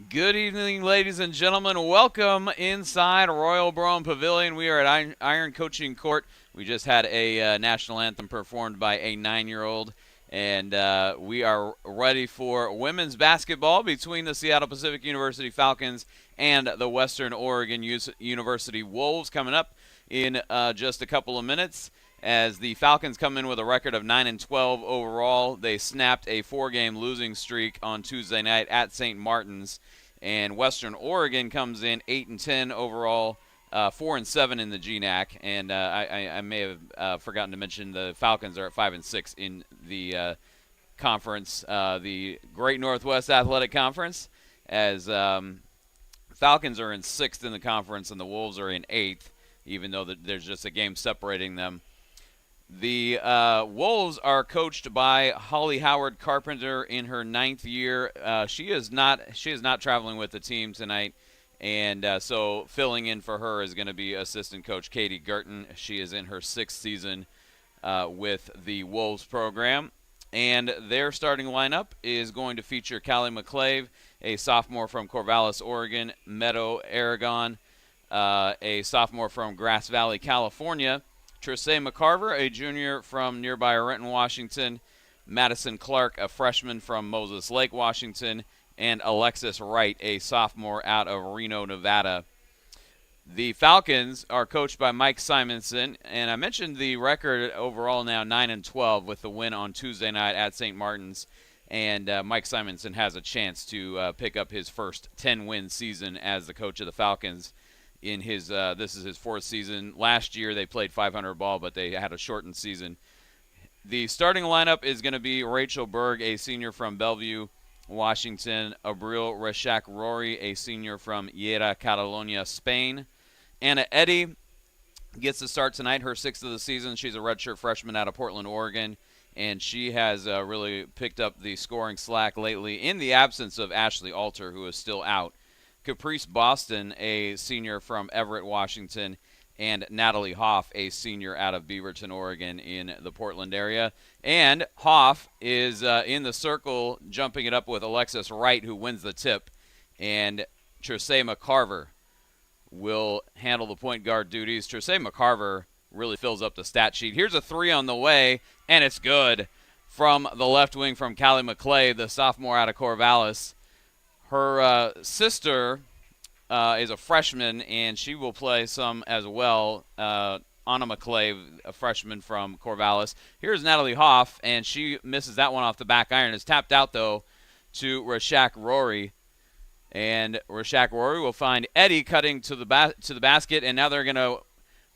Good evening, ladies and gentlemen. Welcome inside Royal Brome Pavilion. We are at Iron Coaching Court. We just had a national anthem performed by a 9-year-old, and we are ready for women's basketball between the Seattle Pacific University Falcons and the Western Oregon University Wolves coming up in just a couple of minutes. As the Falcons come in with a record of 9-12 overall, they snapped a 4-game losing streak on Tuesday night at St. Martin's, and Western Oregon comes in 8-10 overall, 4-7 in the GNAC. And I may have forgotten to mention the Falcons are at 5-6 in the conference, the Great Northwest Athletic Conference, as Falcons are in 6th in the conference and the Wolves are in 8th, even though there's just a game separating them. The Wolves are coached by Holly Howard Carpenter in her 9th year. She is not traveling with the team tonight, and so filling in for her is going to be assistant coach Katie Gurton. She is in her 6th season with the Wolves program, and their starting lineup is going to feature Callie McClave, a sophomore from Corvallis, Oregon; Meadow Aragon, a sophomore from Grass Valley, California; Tresay McCarver, a junior from nearby Renton, Washington; Madison Clark, a freshman from Moses Lake, Washington; and Alexis Wright, a sophomore out of Reno, Nevada. The Falcons are coached by Mike Simonson, and I mentioned the record overall now 9-12 with the win on Tuesday night at St. Martin's, and Mike Simonson has a chance to pick up his first 10-win season as the coach of the Falcons. In his this is his 4th season. Last year they played 500 ball, but they had a shortened season. The starting lineup is going to be Rachel Berg, a senior from Bellevue, Washington; Abril Reshak Rory, a senior from Lleida, Catalonia, Spain; Anna Eddy gets the start tonight, her 6th of the season. She's a redshirt freshman out of Portland, Oregon, and she has really picked up the scoring slack lately in the absence of Ashley Alter, who is still out. Caprice Boston, a senior from Everett, Washington; and Natalie Hoff, a senior out of Beaverton, Oregon, in the Portland area. And Hoff is in the circle, jumping it up with Alexis Wright, who wins the tip. And Tresay McCarver will handle the point guard duties. Tresay McCarver really fills up the stat sheet. Here's a 3 on the way, and it's good from the left wing from Callie McClave, the sophomore out of Corvallis. Her sister is a freshman, and she will play some as well. Anna McClave, a freshman from Corvallis. Here's Natalie Hoff, and she misses that one off the back iron. It's tapped out, though, to Reshak Rory. And Reshak Rory will find Eddy cutting to the basket, and now they're going to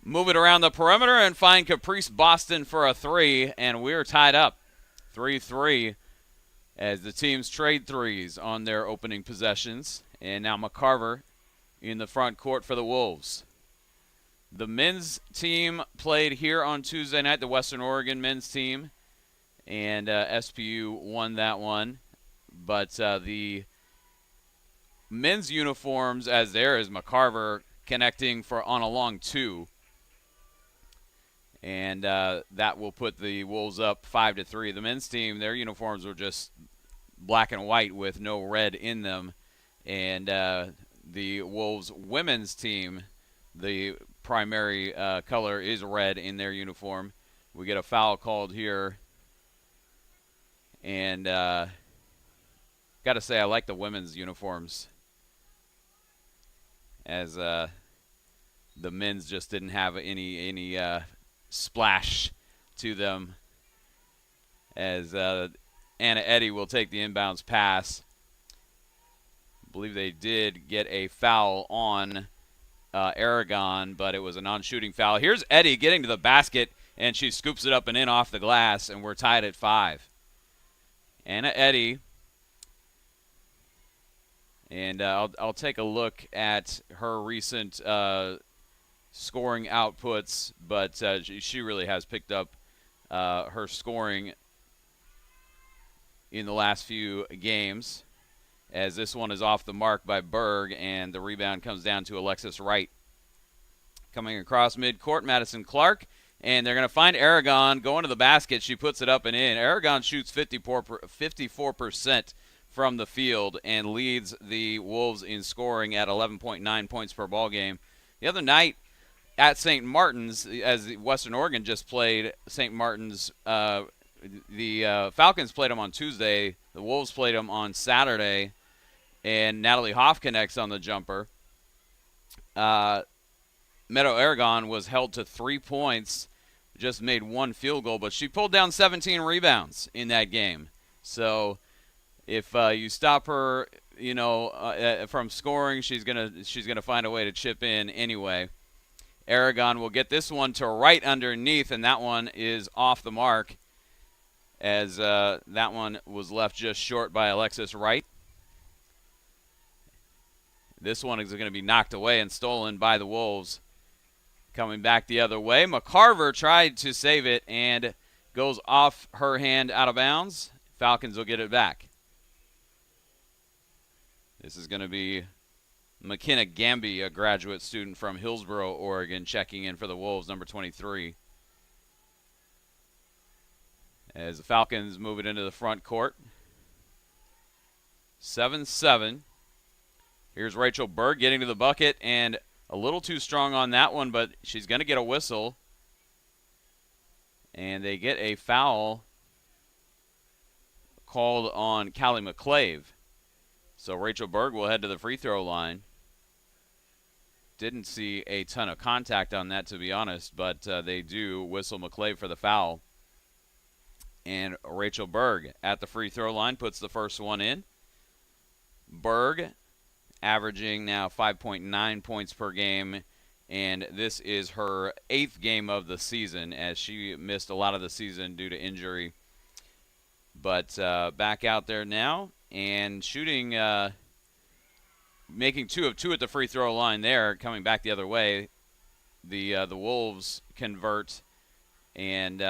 move it around the perimeter and find Caprice Boston for a 3, and we're tied up 3-3. As the teams trade threes on their opening possessions. And now McCarver in the front court for the Wolves. The men's team played here on Tuesday night, the Western Oregon men's team, and SPU won that one. But the men's uniforms, as there is McCarver connecting on a long 2. And that will put the Wolves up 5-3. The men's team, their uniforms were just black and white with no red in them. And the Wolves women's team, the primary color is red in their uniform. We get a foul called here. And got to say, I like the women's uniforms, as the men's just didn't have any splash to them, as Anna Eddy will take the inbounds pass. I believe they did get a foul on Aragon, but it was a non-shooting foul. Here's Eddy getting to the basket, and she scoops it up and in off the glass, and we're tied at 5. Anna Eddy, and I'll take a look at her recent scoring outputs, but she really has picked up her scoring in the last few games, as this one is off the mark by Berg, and the rebound comes down to Alexis Wright. Coming across midcourt, Madison Clark, and they're going to find Aragon going to the basket. She puts it up and in. Aragon shoots 54% from the field and leads the Wolves in scoring at 11.9 points per ball game. The other night at St. Martin's, as Western Oregon just played St. Martin's, the Falcons played them on Tuesday. The Wolves played them on Saturday, and Natalie Hoff connects on the jumper. Meadow Aragon was held to 3 points, just made one field goal, but she pulled down 17 rebounds in that game. So if you stop her, from scoring, she's gonna find a way to chip in anyway. Aragon will get this one to right underneath, and that one is off the mark, as that one was left just short by Alexis Wright. This one is going to be knocked away and stolen by the Wolves. Coming back the other way, McCarver tried to save it and goes off her hand out of bounds. Falcons will get it back. This is going to be McKenna Gamby, a graduate student from Hillsboro, Oregon, checking in for the Wolves, number 23. As the Falcons move it into the front court. 7-7. Here's Rachel Berg getting to the bucket, and a little too strong on that one, but she's going to get a whistle. And they get a foul called on Callie McClave. So Rachel Berg will head to the free throw line. Didn't see a ton of contact on that, to be honest, but they do whistle McClave for the foul. And Rachel Berg at the free throw line puts the first one in. Berg averaging now 5.9 points per game, and this is her 8th game of the season, as she missed a lot of the season due to injury. But back out there now and shooting, making 2 of 2 at the free throw line there, coming back the other way. The Wolves convert, and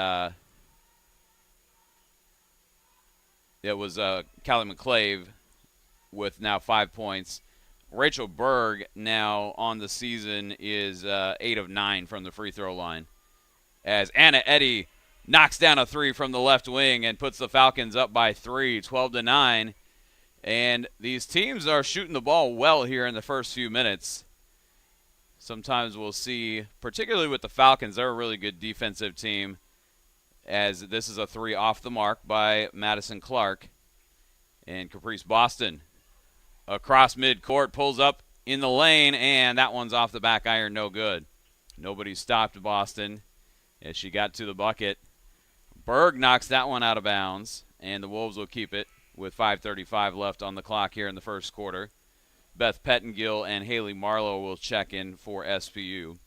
it was Callie McClave with now 5 points. Rachel Berg now on the season is 8 of 9 from the free throw line, as Anna Eddy knocks down a 3 from the left wing and puts the Falcons up by 3, 12-9. And these teams are shooting the ball well here in the first few minutes. Sometimes we'll see, particularly with the Falcons, they're a really good defensive team, as this is a 3 off the mark by Madison Clark. And Caprice Boston across midcourt, pulls up in the lane, and that one's off the back iron, no good. Nobody stopped Boston as she got to the bucket. Berg knocks that one out of bounds, and the Wolves will keep it with 5:35 left on the clock here in the first quarter. Beth Pettengill and Haley Marlowe will check in for SPU.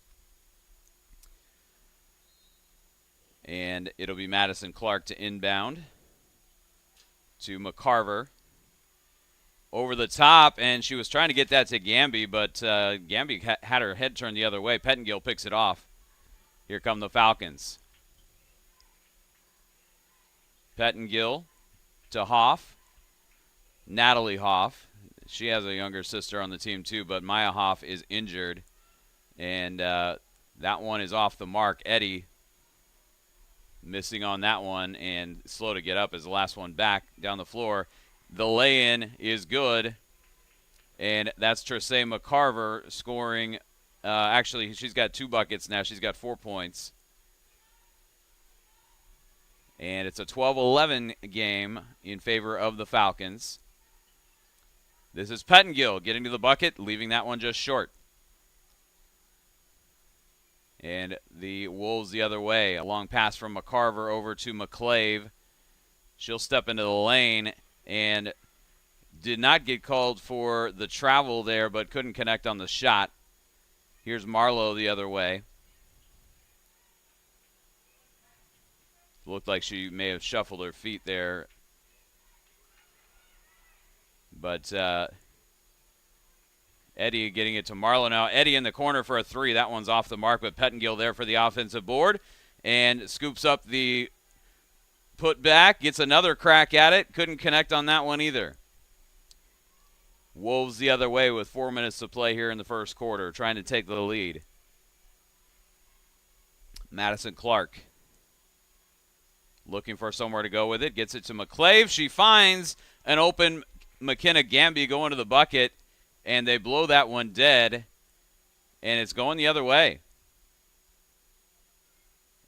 And it'll be Madison Clark to inbound to McCarver. Over the top, and she was trying to get that to Gamby, but Gamby had her head turned the other way. Pettengill picks it off. Here come the Falcons. Pettengill to Hoff. Natalie Hoff. She has a younger sister on the team too, but Maya Hoff is injured, and that one is off the mark. Eddy missing on that one and slow to get up as the last one back down the floor. The lay-in is good, and that's Tracey McCarver scoring. Actually, she's got 2 buckets now. She's got 4 points. And it's a 12-11 game in favor of the Falcons. This is Pettengill getting to the bucket, leaving that one just short. And the Wolves the other way. A long pass from McCarver over to McClave. She'll step into the lane and did not get called for the travel there, but couldn't connect on the shot. Here's Marlowe the other way. Looked like she may have shuffled her feet there. But Eddy getting it to Marlowe now. Eddy in the corner for a 3. That one's off the mark, but Pettengill there for the offensive board. And scoops up the put back, gets another crack at it. Couldn't connect on that one either. Wolves the other way with 4 minutes to play here in the first quarter, trying to take the lead. Madison Clark looking for somewhere to go with it. Gets it to McClave. She finds an open McKenna Gamby going to the bucket, and they blow that one dead, and it's going the other way.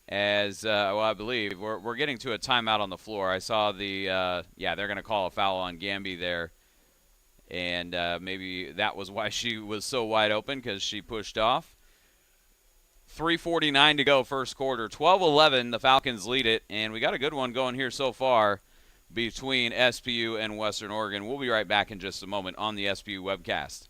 As, well, I believe we're getting to a timeout on the floor. I saw the, they're going to call a foul on Gamby there. And maybe that was why she was so wide open, because she pushed off. 3:49 to go, first quarter. 12-11, the Falcons lead it, and we got a good one going here so far between SPU and Western Oregon. We'll be right back in just a moment on the SPU webcast.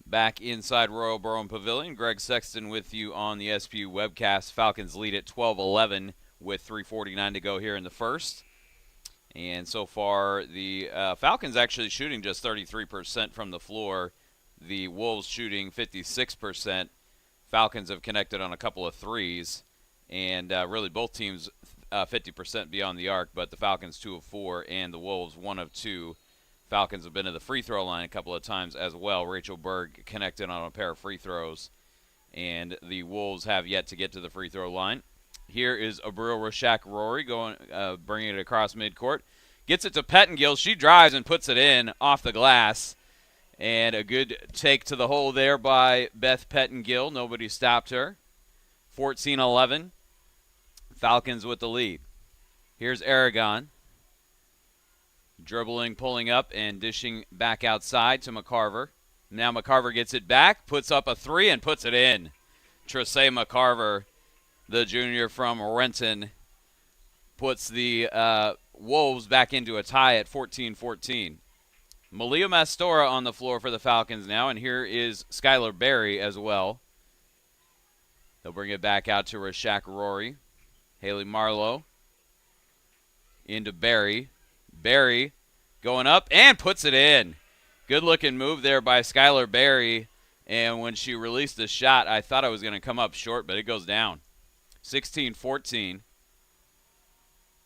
Back inside Royal Burrow Pavilion, Greg Sexton with you on the SPU webcast. Falcons lead at 12-11 with 3:49 to go here in the first. And so far, the Falcons actually shooting just 33% from the floor. The Wolves shooting 56%. Falcons have connected on a couple of threes. And really both teams 50% beyond the arc, but the Falcons 2 of 4 and the Wolves 1 of 2. Falcons have been to the free throw line a couple of times as well. Rachel Berg connected on a pair of free throws, and the Wolves have yet to get to the free throw line. Here is Abril Rashak Rory bringing it across midcourt. Gets it to Pettengill. She drives and puts it in off the glass. And a good take to the hole there by Beth Pettengill. Nobody stopped her. 14-11. Falcons with the lead. Here's Aragon. Dribbling, pulling up, and dishing back outside to McCarver. Now McCarver gets it back, puts up a three, and puts it in. Tracey McCarver, the junior from Renton, puts the Wolves back into a tie at 14-14. Malia Mastora on the floor for the Falcons now, and here is Skylar Berry as well. They'll bring it back out to Rashak Rory. Haley Marlowe into Berry. Berry going up and puts it in. Good-looking move there by Skylar Berry. And when she released the shot, I thought I was going to come up short, but it goes down. 16-14.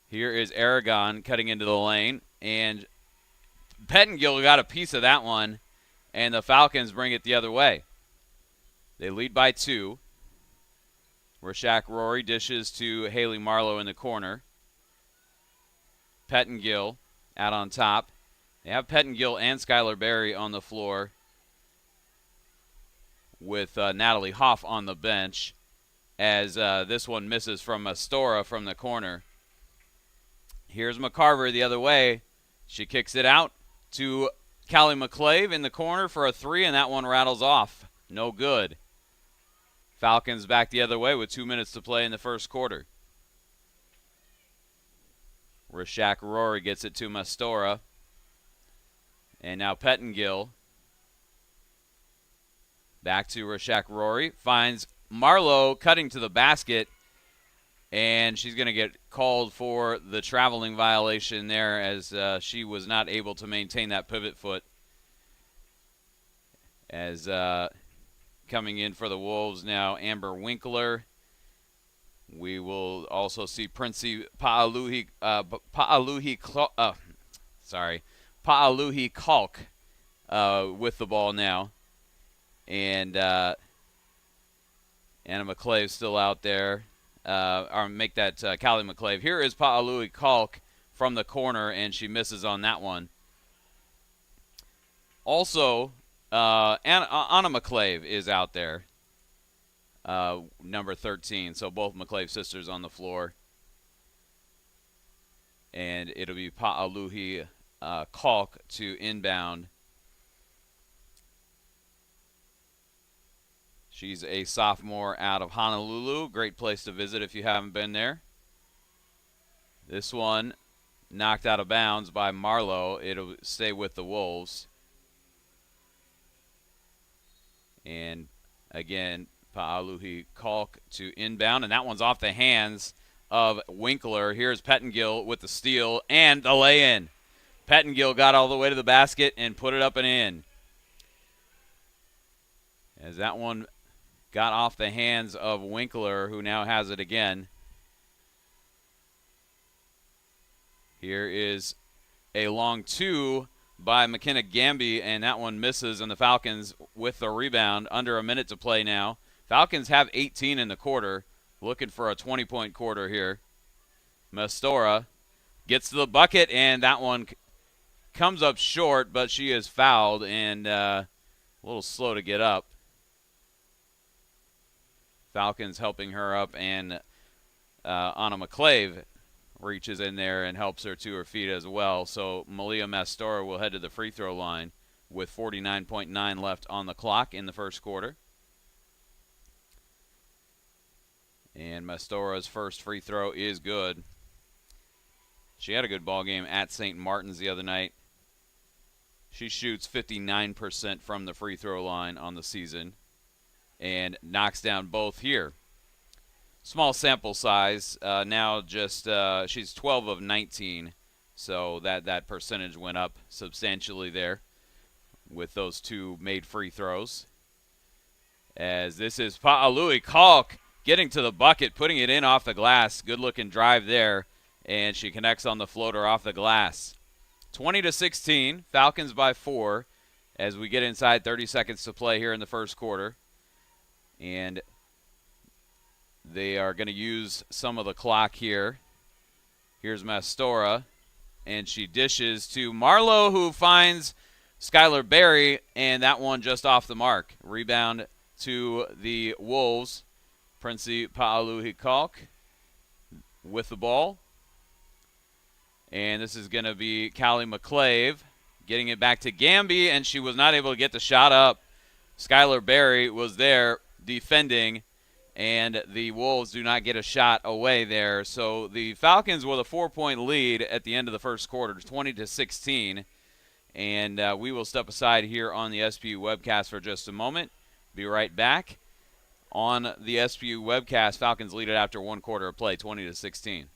Here is Aragon cutting into the lane. And Pettengill got a piece of that one, and the Falcons bring it the other way. They lead by 2. Rashak Rory dishes to Haley Marlowe in the corner. Pettengill out on top. They have Pettengill and Skylar Berry on the floor with Natalie Hoff on the bench as this one misses from Mastora from the corner. Here's McCarver the other way. She kicks it out to Callie McClave in the corner for a three, and that one rattles off. No good. Falcons back the other way with 2 minutes to play in the first quarter. Rashak Rory gets it to Mastora. And now Pettengill. Back to Rashak Rory. Finds Marlowe cutting to the basket. And she's going to get called for the traveling violation there as she was not able to maintain that pivot foot. As coming in for the Wolves now, Amber Winkler. We will also see Princey Pa'aluhi Kalk with the ball now. And Anna McClave still out there. Or make that Callie McClave. Here is Pa'aluhi Kalk from the corner, and she misses on that one. Also, Anna McClave is out there. Number 13. So both McClave sisters on the floor. And it'll be Pa'aluhi Kalk to inbound. She's a sophomore out of Honolulu. Great place to visit if you haven't been there. This one knocked out of bounds by Marlowe. It'll stay with the Wolves. And again, Pa'aluhi Kalk to inbound, and that one's off the hands of Winkler. Here's Pettengill with the steal and the lay-in. Pettengill got all the way to the basket and put it up and in. As that one got off the hands of Winkler, who now has it again. Here is a long two by McKenna Gamby, and that one misses, and the Falcons with the rebound. Under a minute to play now. Falcons have 18 in the quarter, looking for a 20-point quarter here. Mastora gets to the bucket, and that one comes up short, but she is fouled and a little slow to get up. Falcons helping her up, and Anna McClave reaches in there and helps her to her feet as well. So Malia Mastora will head to the free throw line with 49.9 left on the clock in the first quarter. And Mastora's first free throw is good. She had a good ball game at St. Martin's the other night. She shoots 59% from the free throw line on the season and knocks down both here. Small sample size. Now just she's 12 of 19, so that percentage went up substantially there with those two made free throws. As this is Pa'aluhi Kalk getting to the bucket, putting it in off the glass. Good-looking drive there, and she connects on the floater off the glass. 20-16, Falcons by 4 as we get inside 30 seconds to play here in the first quarter. And they are going to use some of the clock here. Here's Mastora, and she dishes to Marlowe, who finds Skylar Berry, and that one just off the mark. Rebound to the Wolves. Princey Pa'aluhi Kalk with the ball. And this is going to be Callie McClave getting it back to Gamby, and she was not able to get the shot up. Skylar Berry was there defending, and the Wolves do not get a shot away there. So the Falcons with a 4-point lead at the end of the first quarter, 20-16. And we will step aside here on the SPU webcast for just a moment. Be right back. On the SPU webcast, Falcons lead it after one quarter of play, 20-16.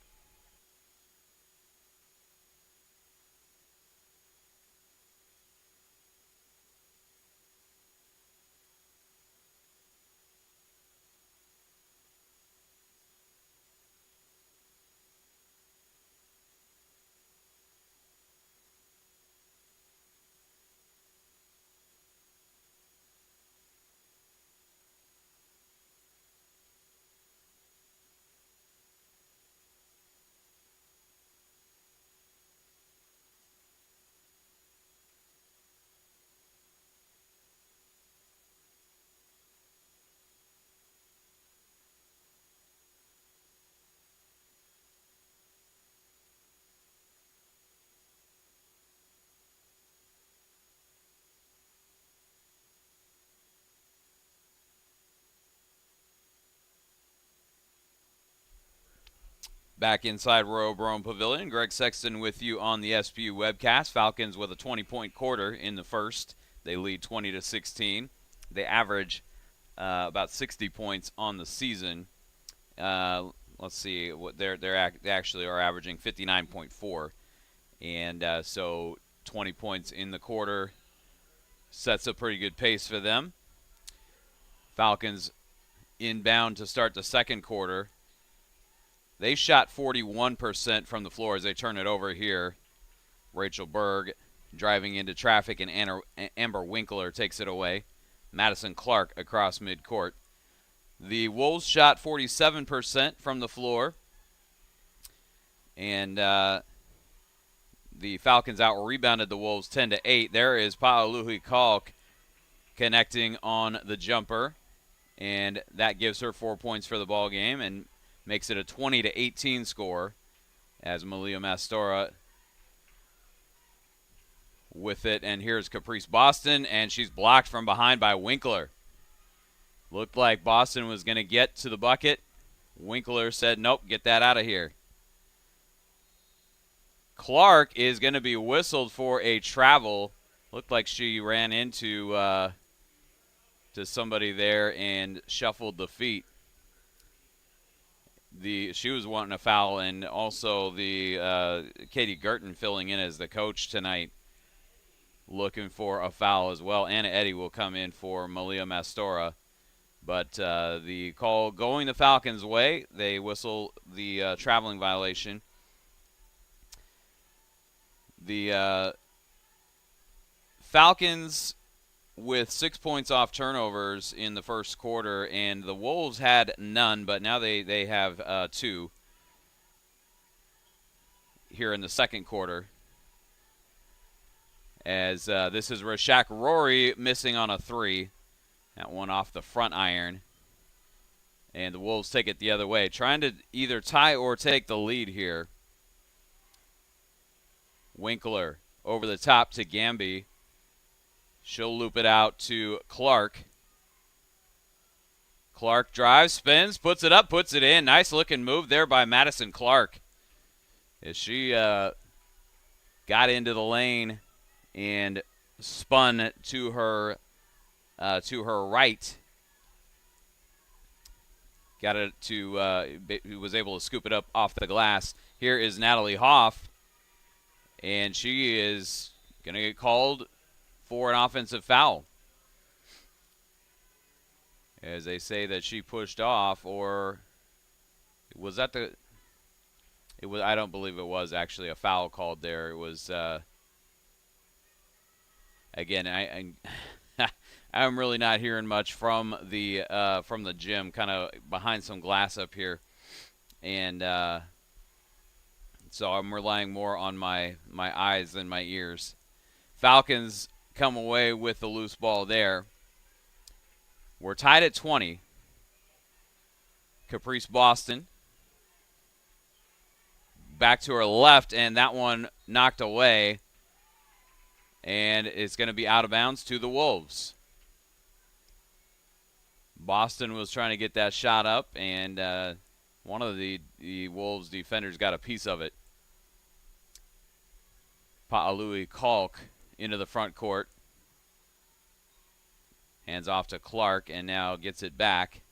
Back inside Royal Brome Pavilion, Greg Sexton with you on the SPU webcast. Falcons with a 20-point quarter in the first. They lead 20-16. They average about 60 points on the season. Let's see what they actually are averaging 59.4, and so 20 points in the quarter sets a pretty good pace for them. Falcons inbound to start the second quarter. They shot 41% from the floor as they turn it over here. Rachel Berg driving into traffic, and Amber Winkler takes it away. Madison Clark across midcourt. The Wolves shot 47% from the floor. And the Falcons out-rebounded the Wolves 10-8. There is Pa'aluhi Kalk connecting on the jumper. And that gives her 4 points for the ball game and makes it a 20-18 score as Malia Mastora with it. And here's Caprice Boston, and she's blocked from behind by Winkler. Looked like Boston was going to get to the bucket. Winkler said, nope, get that out of here. Clark is going to be whistled for a travel. Looked like she ran into to somebody there and shuffled the feet. She was wanting a foul, and also the Katie Gerton filling in as the coach tonight, looking for a foul as well. Anna Eddy will come in for Malia Mastora. But the call going the Falcons' way, they whistle the traveling violation. The Falcons with 6 points off turnovers in the first quarter, and the Wolves had none, but now they have 2 here in the second quarter. As this is Rashak Rory missing on a 3. That one off the front iron. And the Wolves take it the other way, trying to either tie or take the lead here. Winkler over the top to Gamby. She'll loop it out to Clark. Clark drives, spins, puts it up, puts it in. Nice looking move there by Madison Clark, as she got into the lane and spun to her right. Got it to was able to scoop it up off the glass. Here is Natalie Hoff, and she is going to get called for an offensive foul, as they say that she pushed off. Or was that the? It was. I don't believe it was actually a foul called there. It was. Again, I'm really not hearing much from the gym, kind of behind some glass up here, and so I'm relying more on my eyes than my ears. Falcons come away with the loose ball there. We're tied at 20. Caprice Boston back to her left, and that one knocked away, and it's going to be out of bounds to the Wolves. Boston was trying to get that shot up, and one of the Wolves defenders got a piece of it. Pa'alui Kalk into the front court. Hands off to Clark, and now gets it back.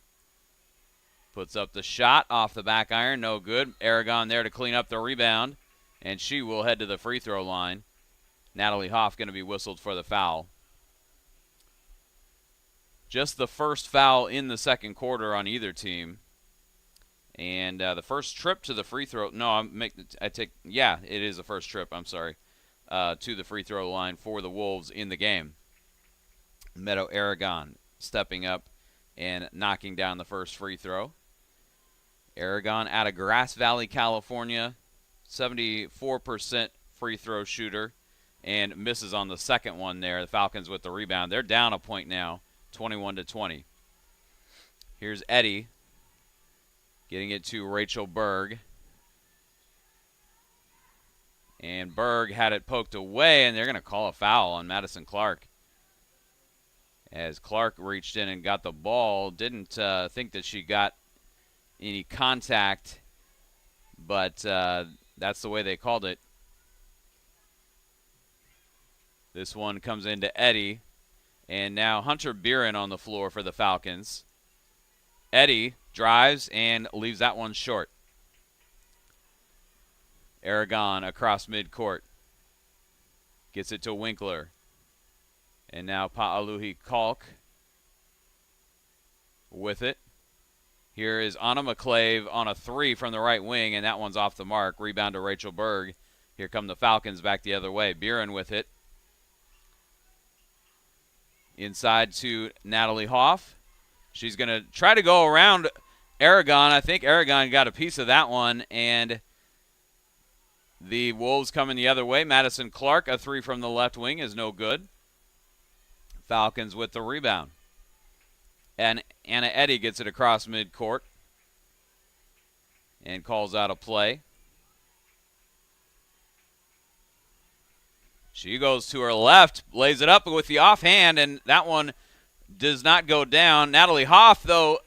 Puts up the shot off the back iron, no good. Aragon there to clean up the rebound, and she will head to the free throw line. Natalie Hoff going to be whistled for the foul. Just the first foul in the second quarter on either team. And the first trip to the free throw. No, it is the first trip, I'm sorry, to the free throw line for the Wolves in the game. Meadow Aragon stepping up and knocking down the first free throw. Aragon out of Grass Valley, California, 74% free throw shooter, and misses on the second one there. The Falcons with the rebound. They're down a point now, 21-20. Here's Eddy getting it to Rachel Berg. And Berg had it poked away, and they're going to call a foul on Madison Clark. As Clark reached in and got the ball, didn't think that she got any contact, but that's the way they called it. This one comes into Eddy, and now Hunter Buren on the floor for the Falcons. Eddy drives and leaves that one short. Aragon across midcourt. Gets it to Winkler. And now Pa'aluhi Kalk with it. Here is Anna McClave on a 3 from the right wing, and that one's off the mark. Rebound to Rachel Berg. Here come the Falcons back the other way. Buren with it. Inside to Natalie Hoff. She's going to try to go around Aragon. I think Aragon got a piece of that one, and the Wolves coming the other way. Madison Clark, a 3 from the left wing, is no good. Falcons with the rebound. And Anna Eddy gets it across midcourt and calls out a play. She goes to her left, lays it up with the offhand, and that one does not go down. Natalie Hoff, though,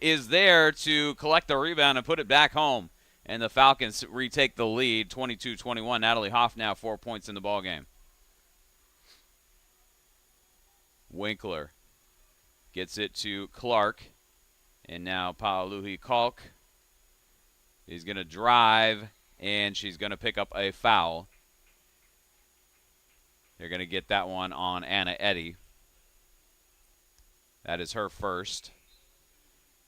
is there to collect the rebound and put it back home. And the Falcons retake the lead, 22-21. Natalie Hoff now 4 points in the ballgame. Winkler gets it to Clark. And now Pa'aluhi Kalk is going to drive, and she's going to pick up a foul. They're going to get that one on Anna Eddy. That is her first.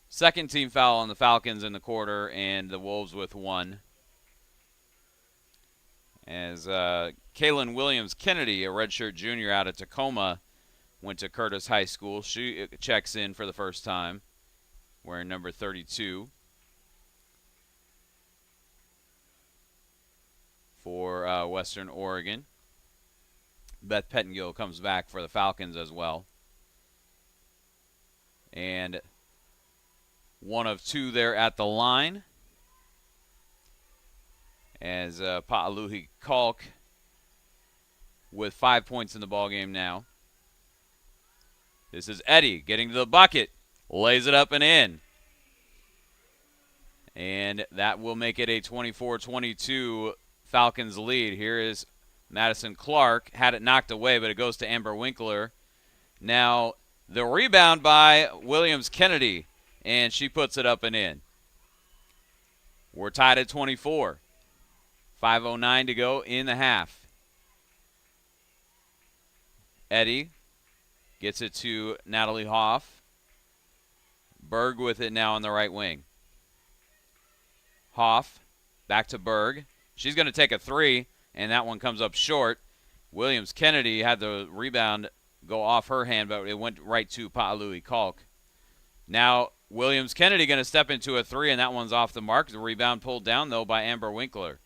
Second team foul on the Falcons in the quarter, and the Wolves with one. As Kaylin Williams-Kennedy, a redshirt junior out of Tacoma, went to Curtis High School. She checks in for the first time, wearing number 32. For Western Oregon. Beth Pettengill comes back for the Falcons as well. And one of two there at the line. As Pa'aluhi Kalk with 5 points in the ballgame now. This is Eddy getting to the bucket. Lays it up and in. And that will make it a 24-22 Falcons lead. Here is Madison Clark. Had it knocked away, but it goes to Amber Winkler. Now, the rebound by Williams-Kennedy, and she puts it up and in. We're tied at 24. 5:09 to go in the half. Eddy gets it to Natalie Hoff. Berg with it now on the right wing. Hoff back to Berg. She's going to take a three, and that one comes up short. Williams-Kennedy had the rebound go off her hand, but it went right to Pa'aluhi Kalk. Now, Williams-Kennedy going to step into a three, and that one's off the mark. The rebound pulled down, though, by Amber Winkler.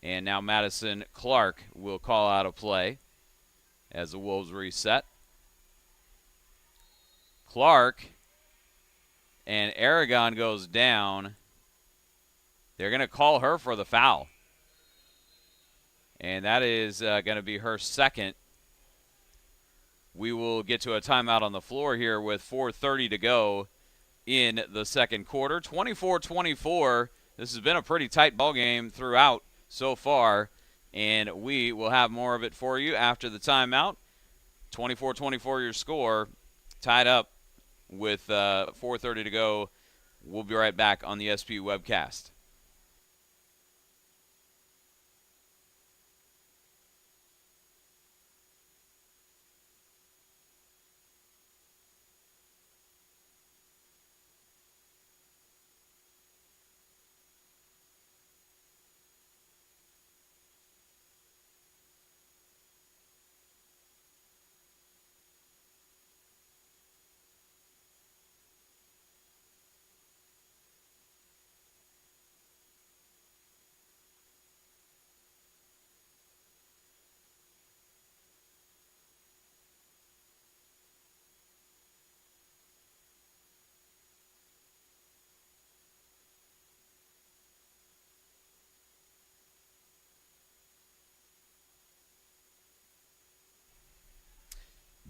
And now Madison Clark will call out a play as the Wolves reset. Clark and Aragon goes down. They're going to call her for the foul. And that is going to be her second. We will get to a timeout on the floor here with 4:30 to go in the second quarter. 24-24. This has been a pretty tight ball game throughout so far, and we will have more of it for you after the timeout. 24-24 your score, tied up with 4:30 to go. We'll be right back on the SPU webcast.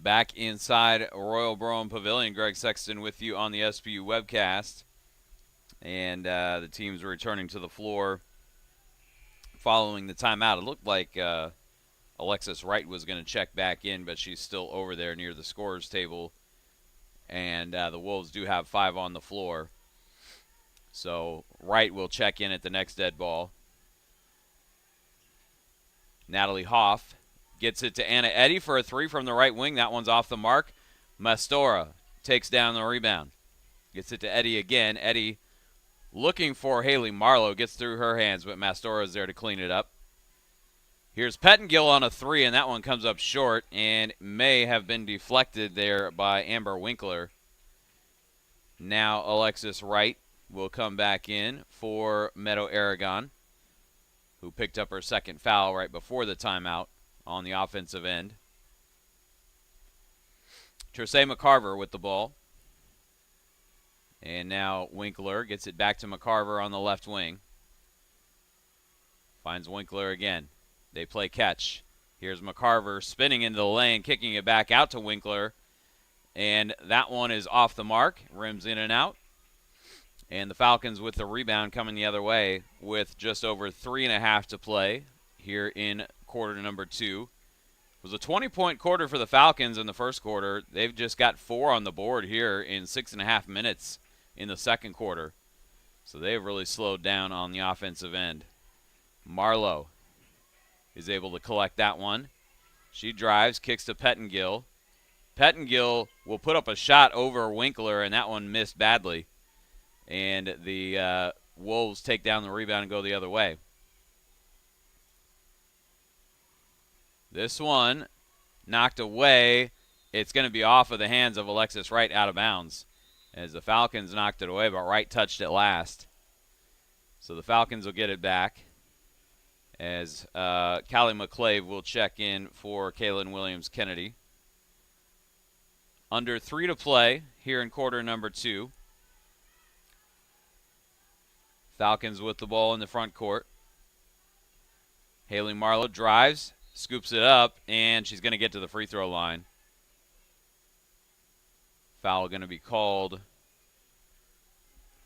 Back inside Royal Brougham Pavilion, Greg Sexton with you on the SPU webcast. And the team's returning to the floor following the timeout. It looked like Alexis Wright was going to check back in, but she's still over there near the scorer's table. And the Wolves do have 5 on the floor. So Wright will check in at the next dead ball. Natalie Hoff gets it to Anna Eddy for a three from the right wing. That one's off the mark. Mastora takes down the rebound. Gets it to Eddy again. Eddy looking for Haley Marlowe. Gets through her hands, but Mastora is there to clean it up. Here's Pettengill on a three, and that one comes up short and may have been deflected there by Amber Winkler. Now Alexis Wright will come back in for Meadow Aragon, who picked up her second foul right before the timeout on the offensive end. Tresay McCarver with the ball. And now Winkler gets it back to McCarver on the left wing. Finds Winkler again. They play catch. Here's McCarver spinning into the lane, kicking it back out to Winkler. And that one is off the mark, rims in and out. And the Falcons with the rebound coming the other way with just over 3.5 to play here in quarter number 2. It was a 20-point quarter for the Falcons in the first quarter. They've just got 4 on the board here in 6.5 minutes in the second quarter. So they've really slowed down on the offensive end. Marlowe is able to collect that one. She drives, kicks to Pettengill. Pettengill will put up a shot over Winkler, and that one missed badly. And the Wolves take down the rebound and go the other way. This one knocked away. It's going to be off of the hands of Alexis Wright, out of bounds, as the Falcons knocked it away, but Wright touched it last. So the Falcons will get it back, as Callie McClave will check in for Kaylin Williams-Kennedy. Under 3 to play here in quarter number 2. Falcons with the ball in the front court. Haley Marlowe drives, scoops it up, and she's going to get to the free throw line. Foul going to be called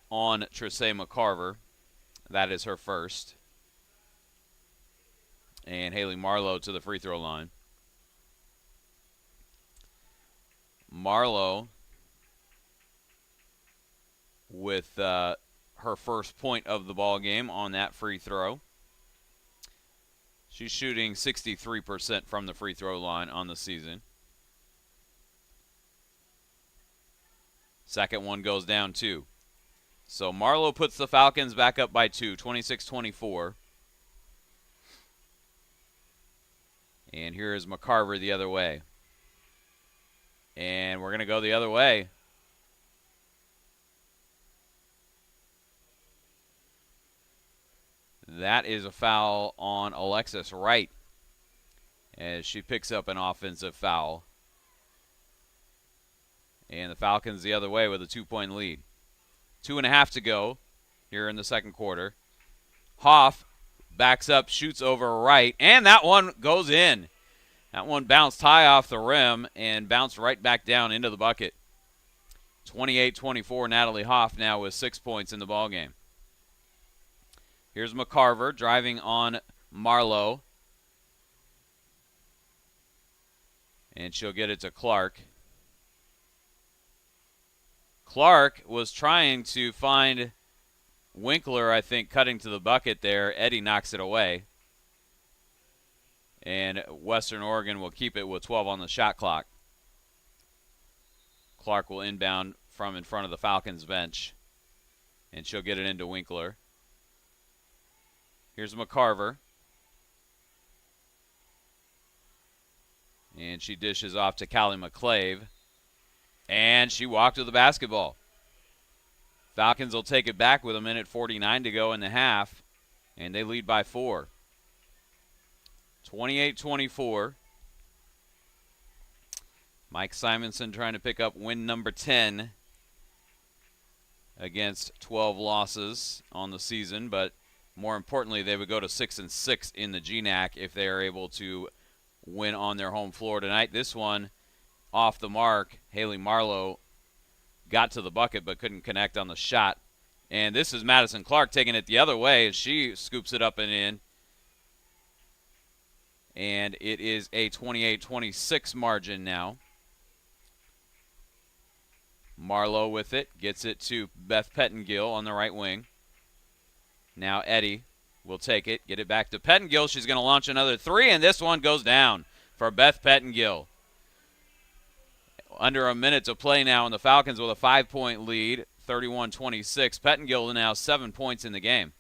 on Tracey McCarver. That is her first. And Haley Marlowe to the free throw line. Marlowe with her first point of the ball game on that free throw. She's shooting 63% from the free throw line on the season. Second one goes down 2. So Marlowe puts the Falcons back up by 2, 26-24. And here is McCarver the other way. And we're going to go the other way. That is a foul on Alexis Wright, as she picks up an offensive foul. And the Falcons the other way with a 2-point lead. 2.5 to go here in the second quarter. Hoff backs up, shoots over Wright, and that one goes in. That one bounced high off the rim and bounced right back down into the bucket. 28-24, Natalie Hoff now with 6 points in the ballgame. Here's McCarver driving on Marlowe. And she'll get it to Clark. Clark was trying to find Winkler, I think, cutting to the bucket there. Eddie knocks it away. And Western Oregon will keep it with 12 on the shot clock. Clark will inbound from in front of the Falcons bench. And she'll get it into Winkler. Here's McCarver. And she dishes off to Callie McClave. And she walked to the basketball. Falcons will take it back with 1:49 to go in the half. And they lead by 4. 28-24. Mike Simonson trying to pick up win number 10 against 12 losses on the season, but more importantly, they would go to 6-6 in the GNAC if they are able to win on their home floor tonight. This one off the mark. Haley Marlowe got to the bucket but couldn't connect on the shot. And this is Madison Clark taking it the other way as she scoops it up and in. And it is a 28-26 margin now. Marlowe with it, gets it to Beth Pettengill on the right wing. Now Eddie will take it, get it back to Pettengill. She's going to launch another 3, and this one goes down for Beth Pettengill. Under a minute to play now, and the Falcons with a 5-point lead, 31-26. Pettengill now 7 points in the game.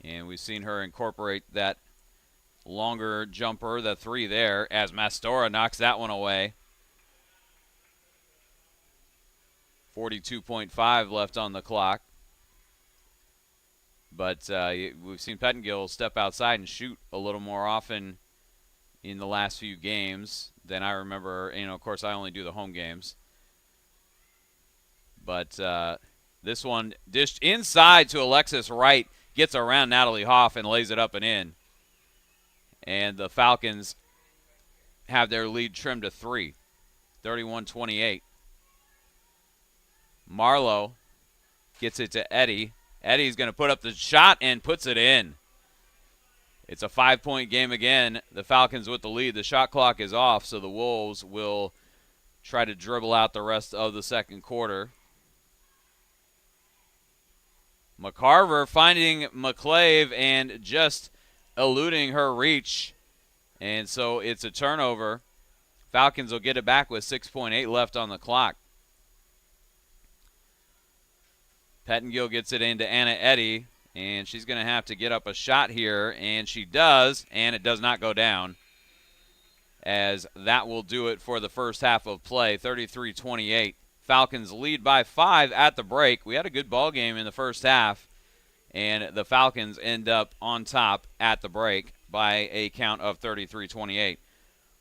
And we've seen her incorporate that longer jumper, the 3 there, as Mastora knocks that one away. 42.5 left on the clock. But we've seen Pettengill step outside and shoot a little more often in the last few games than I remember. You know, of course, I only do the home games. But this one dished inside to Alexis Wright, gets around Natalie Hoff and lays it up and in. And the Falcons have their lead trimmed to 3, 31-28. Marlowe gets it to Eddy. Eddy's going to put up the shot and puts it in. It's a 5-point game again. The Falcons with the lead. The shot clock is off, so the Wolves will try to dribble out the rest of the second quarter. McCarver finding McClave and just eluding her reach. And so it's a turnover. Falcons will get it back with 6.8 left on the clock. Pettengill gets it into Anna Eddy, and she's going to have to get up a shot here, and she does, and it does not go down, as that will do it for the first half of play, 33-28. Falcons lead by 5 at the break. We had a good ball game in the first half, and the Falcons end up on top at the break by a count of 33-28.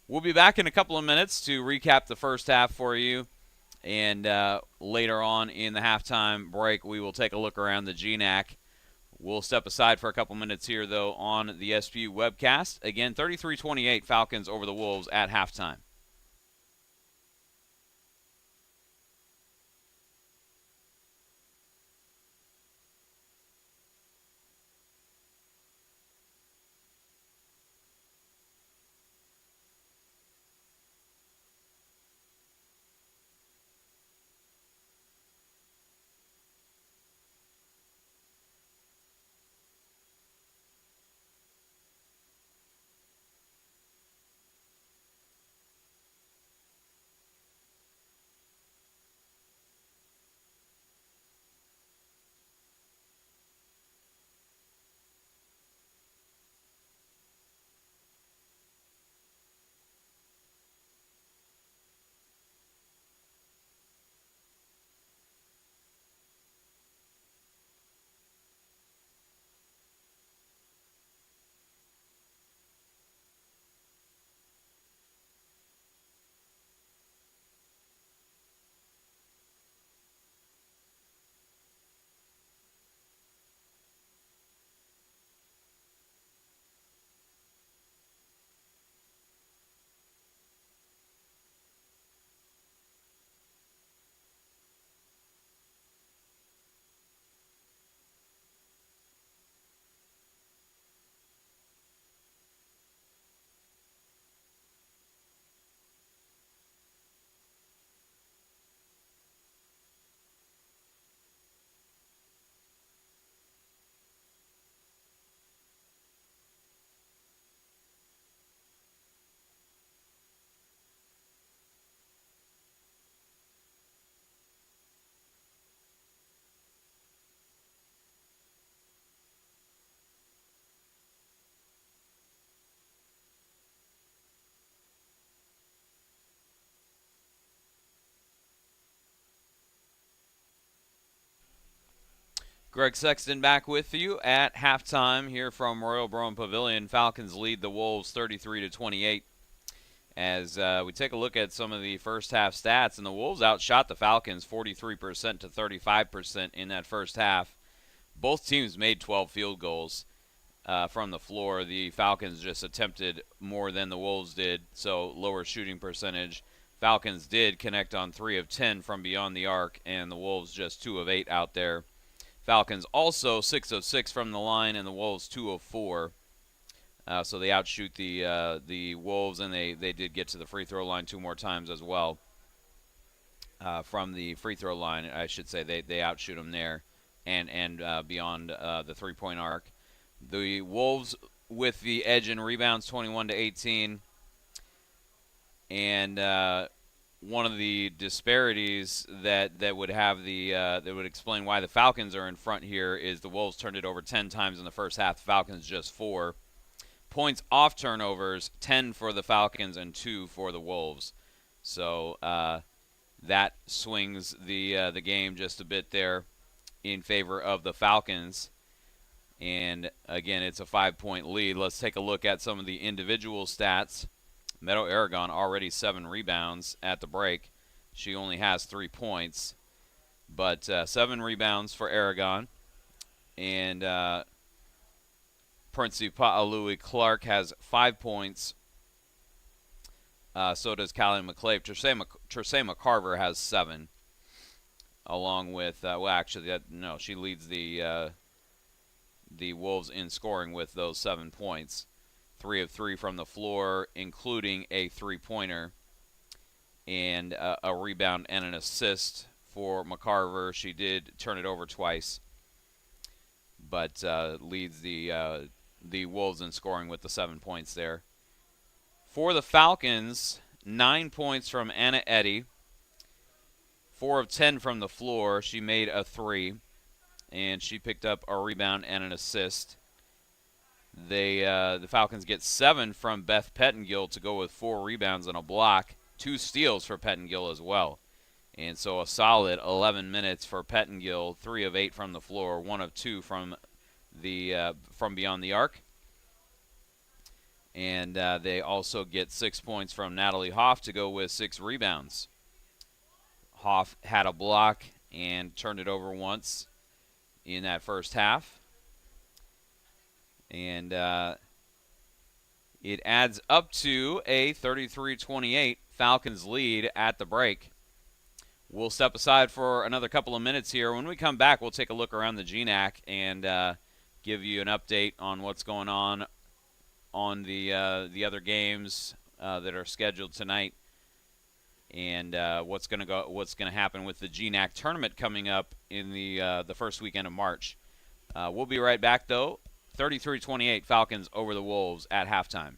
We'll be back in a couple of minutes to recap the first half for you. And later on in the halftime break, we will take a look around the GNAC. We'll step aside for a couple minutes here, though, on the SPU webcast. Again, 33-28 Falcons over the Wolves at halftime. Greg Sexton back with you at halftime here from Royal Brown Pavilion. Falcons lead the Wolves 33-28. As we take a look at some of the first half stats, and the Wolves outshot the Falcons 43% to 35% in that first half. Both teams made 12 field goals from the floor. The Falcons just attempted more than the Wolves did, so lower shooting percentage. Falcons did connect on 3 of 10 from beyond the arc, and the Wolves just 2 of 8 out there. Falcons also 6 of 6 from the line, and the Wolves 2 of 4. So they outshoot the Wolves, and they did get to the free throw line 2 more times as well. From the free throw line, I should say, they outshoot them there and beyond the 3-point arc. The Wolves with the edge in rebounds, 21-18, and one of the disparities that would have that would explain why the Falcons are in front here is the Wolves turned it over 10 times in the first half. The Falcons just 4. Points off turnovers, 10 for the Falcons and 2 for the Wolves. So that swings the game just a bit there in favor of the Falcons. And again, it's a 5-point lead. Let's take a look at some of the individual stats. Meadow Aragon already 7 rebounds at the break. She only has 3 points, but 7 rebounds for Aragon. And Princey Pa'alui Clark has 5 points, So does Callie McClave. Tracey McCarver has 7, along with well, actually, no, she leads the Wolves in scoring with those 7 points. 3 of 3 from the floor, including a 3-pointer and a rebound and an assist for McCarver. She did turn it over twice, but leads the Wolves in scoring with the 7 points there. For the Falcons, 9 points from Anna Eddy, 4 of 10 from the floor. She made a 3, and she picked up a rebound and an assist. The Falcons get 7 from Beth Pettengill to go with 4 rebounds and a block, 2 steals for Pettengill as well. And so a solid 11 minutes for Pettengill, 3 of 8 from the floor, 1 of 2 from beyond the arc. And they also get 6 points from Natalie Hoff to go with 6 rebounds. Hoff had a block and turned it over once in that first half. And it adds up to a 33-28 Falcons lead at the break. We'll step aside for another couple of minutes here. When we come back, we'll take a look around the GNAC and give you an update on what's going on the other games that are scheduled tonight, and what's going to happen with the GNAC tournament coming up in the first weekend of March. We'll be right back, though. 33-28 Falcons over the Wolves at halftime.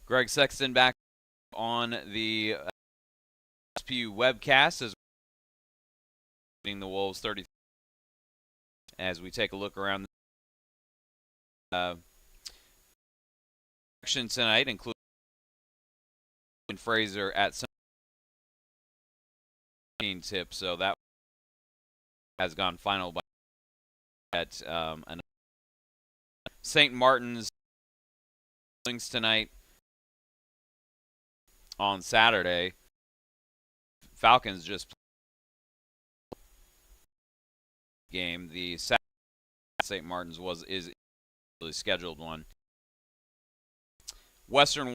Greg Sexton back on the SPU webcast as the Wolves 30 as we take a look around the action tonight, including Fraser at some tip, so that has gone final by at St. Martin's tonight. On Saturday, Falcons just game. The St. Martin's is the scheduled one. Western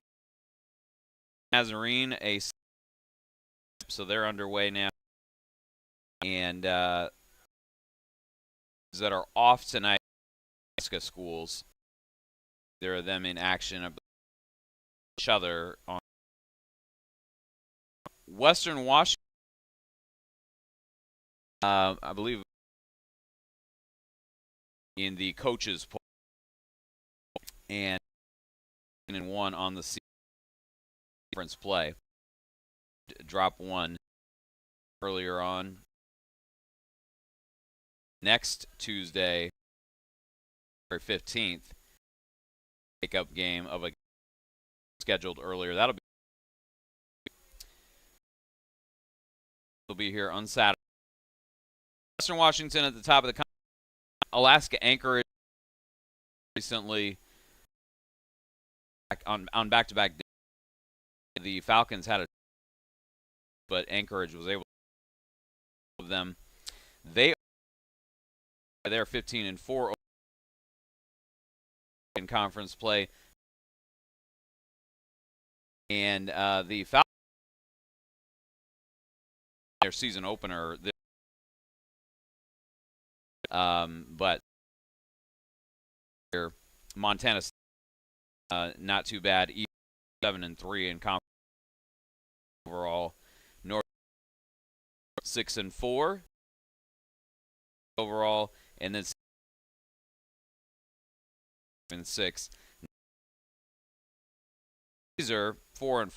Nazarene, so they're underway now, and that are off tonight. Schools, there are them in action each other on Western Washington. I believe in the coaches poll, and 1 on the conference play. Drop 1 earlier on. Next Tuesday, 15th. Makeup game of a scheduled earlier. That'll be here on Saturday. Western Washington at the top of the Alaska Anchorage recently on back-to-back days. The Falcons had but Anchorage was able to them. They're 15-4 in conference play, and the Falcons their season opener. But Montana not too bad, 7-3 in conference overall. North 6-4 overall, and then 6. These are 4-4.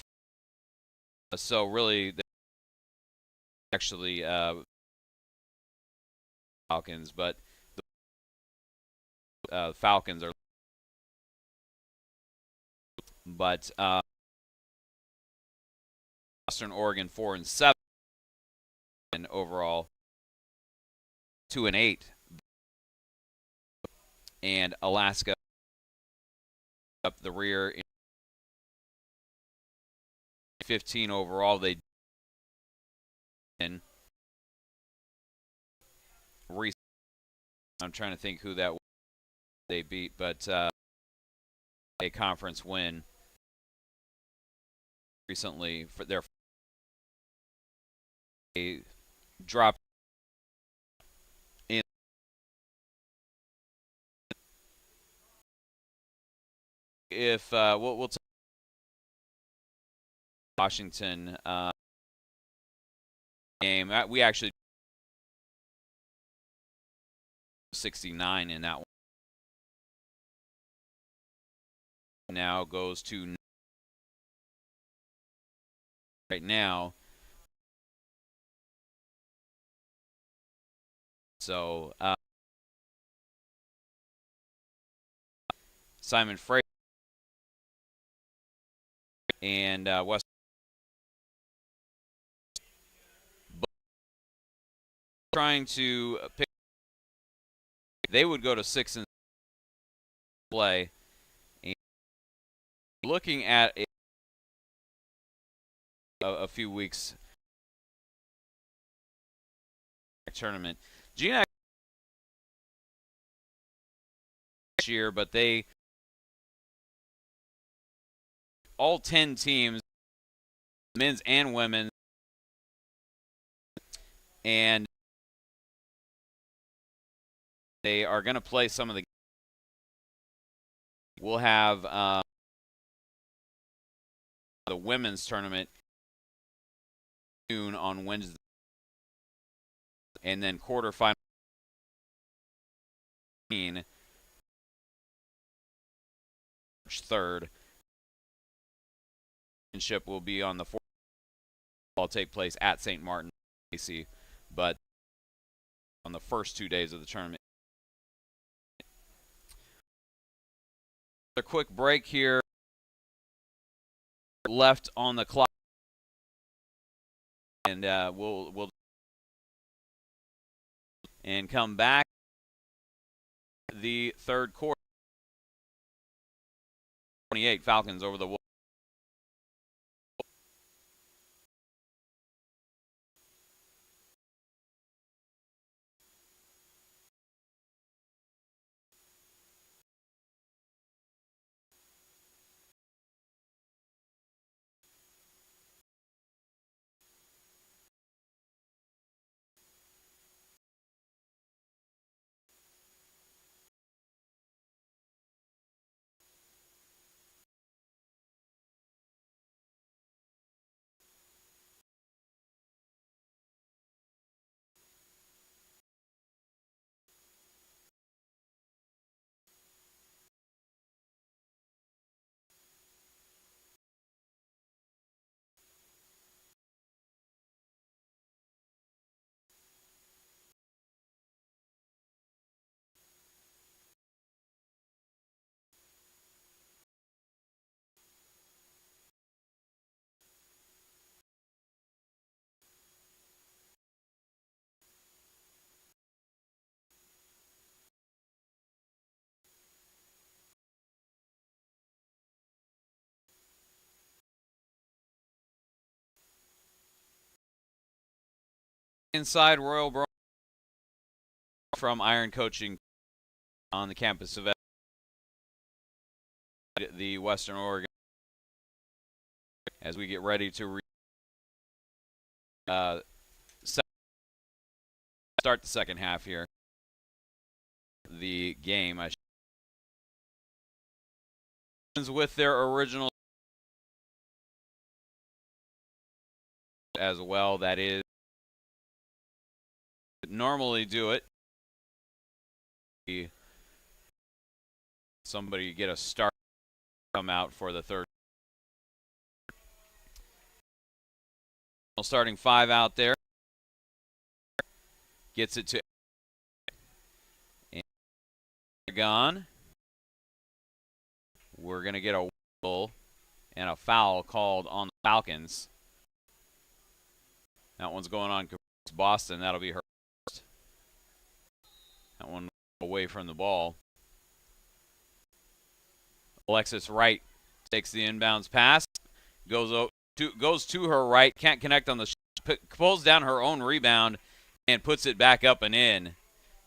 So really, actually Falcons, but the Falcons are. But Western Oregon 4-7 and overall 2-8, and Alaska up the rear in 15 overall. They in I'm trying to think who that was they beat, but a conference win recently for their drop in if we'll talk Washington game. We actually 69 in that one. Now goes to right now. So Simon Fraser and West trying to pick. They would go to 6 and play. And looking at a few weeks tournament, GNAC year, but they all 10 teams, men's and women's, and they are going to play some of the. We'll have the women's tournament noon on Wednesday, and then quarterfinal March 3rd. Championship will be on the 4th. Will take place at St. Martin, AC, but on the first 2 days of the tournament. A quick break here left on the clock, and we'll and come back the third quarter. 28 Falcons over the Wolves. Inside Royal Bro from Iron Coaching on the campus of the Western Oregon as we get ready to start the second half here. The game with their original as well. That is normally do it. Somebody get a start come out for the third. Starting 5 out there. Gets it to Aragon. We're going to get a whistle and a foul called on the Falcons. That one's going on Boston. That'll be her first. That one away from the ball. Alexis Wright takes the inbounds pass. Goes to her right. Can't connect on the pulls down her own rebound and puts it back up and in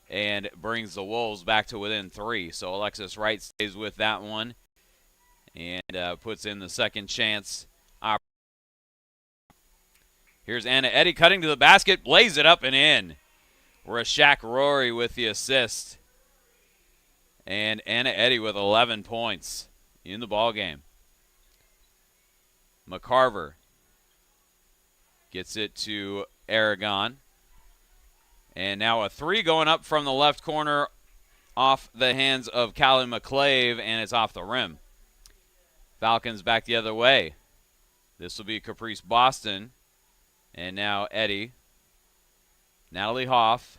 and brings the Wolves back to within 3. So Alexis Wright stays with that one and puts in the second chance. Here's Anna Eddy cutting to the basket, blaze it up and in. Rashak Rory with the assist. And Anna Eddy with 11 points in the ball game. McCarver gets it to Aragon. And now a 3 going up from the left corner off the hands of Callie McClave, and it's off the rim. Falcons back the other way. This will be Caprice Boston. And now Eddy. Natalie Hoff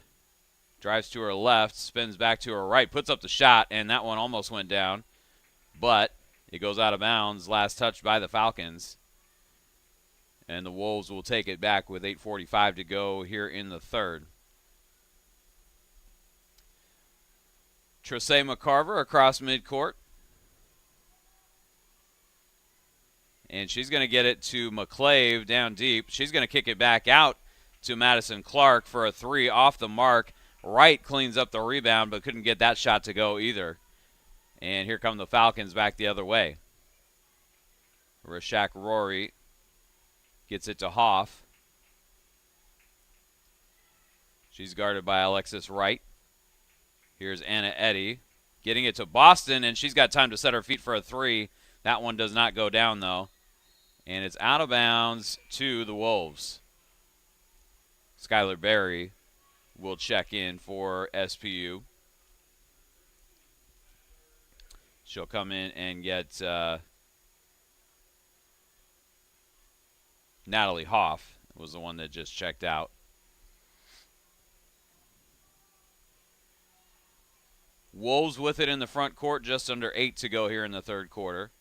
drives to her left, spins back to her right, puts up the shot, and that one almost went down. But it goes out of bounds. Last touch by the Falcons. And the Wolves will take it back with 8:45 to go here in the third. Tracey McCarver across midcourt. And she's going to get it to McClave down deep. She's going to kick it back out to Madison Clark for a 3 off the mark. Wright cleans up the rebound, but couldn't get that shot to go either. And here come the Falcons back the other way. Rashak Rory gets it to Hoff. She's guarded by Alexis Wright. Here's Anna Eddy getting it to Boston, and she's got time to set her feet for a 3. That one does not go down, though. And it's out of bounds to the Wolves. Skylar Berry will check in for SPU. She'll come in and get Natalie Hoff was the one that just checked out. Wolves with it in the front court, just under 8 to go here in the third quarter.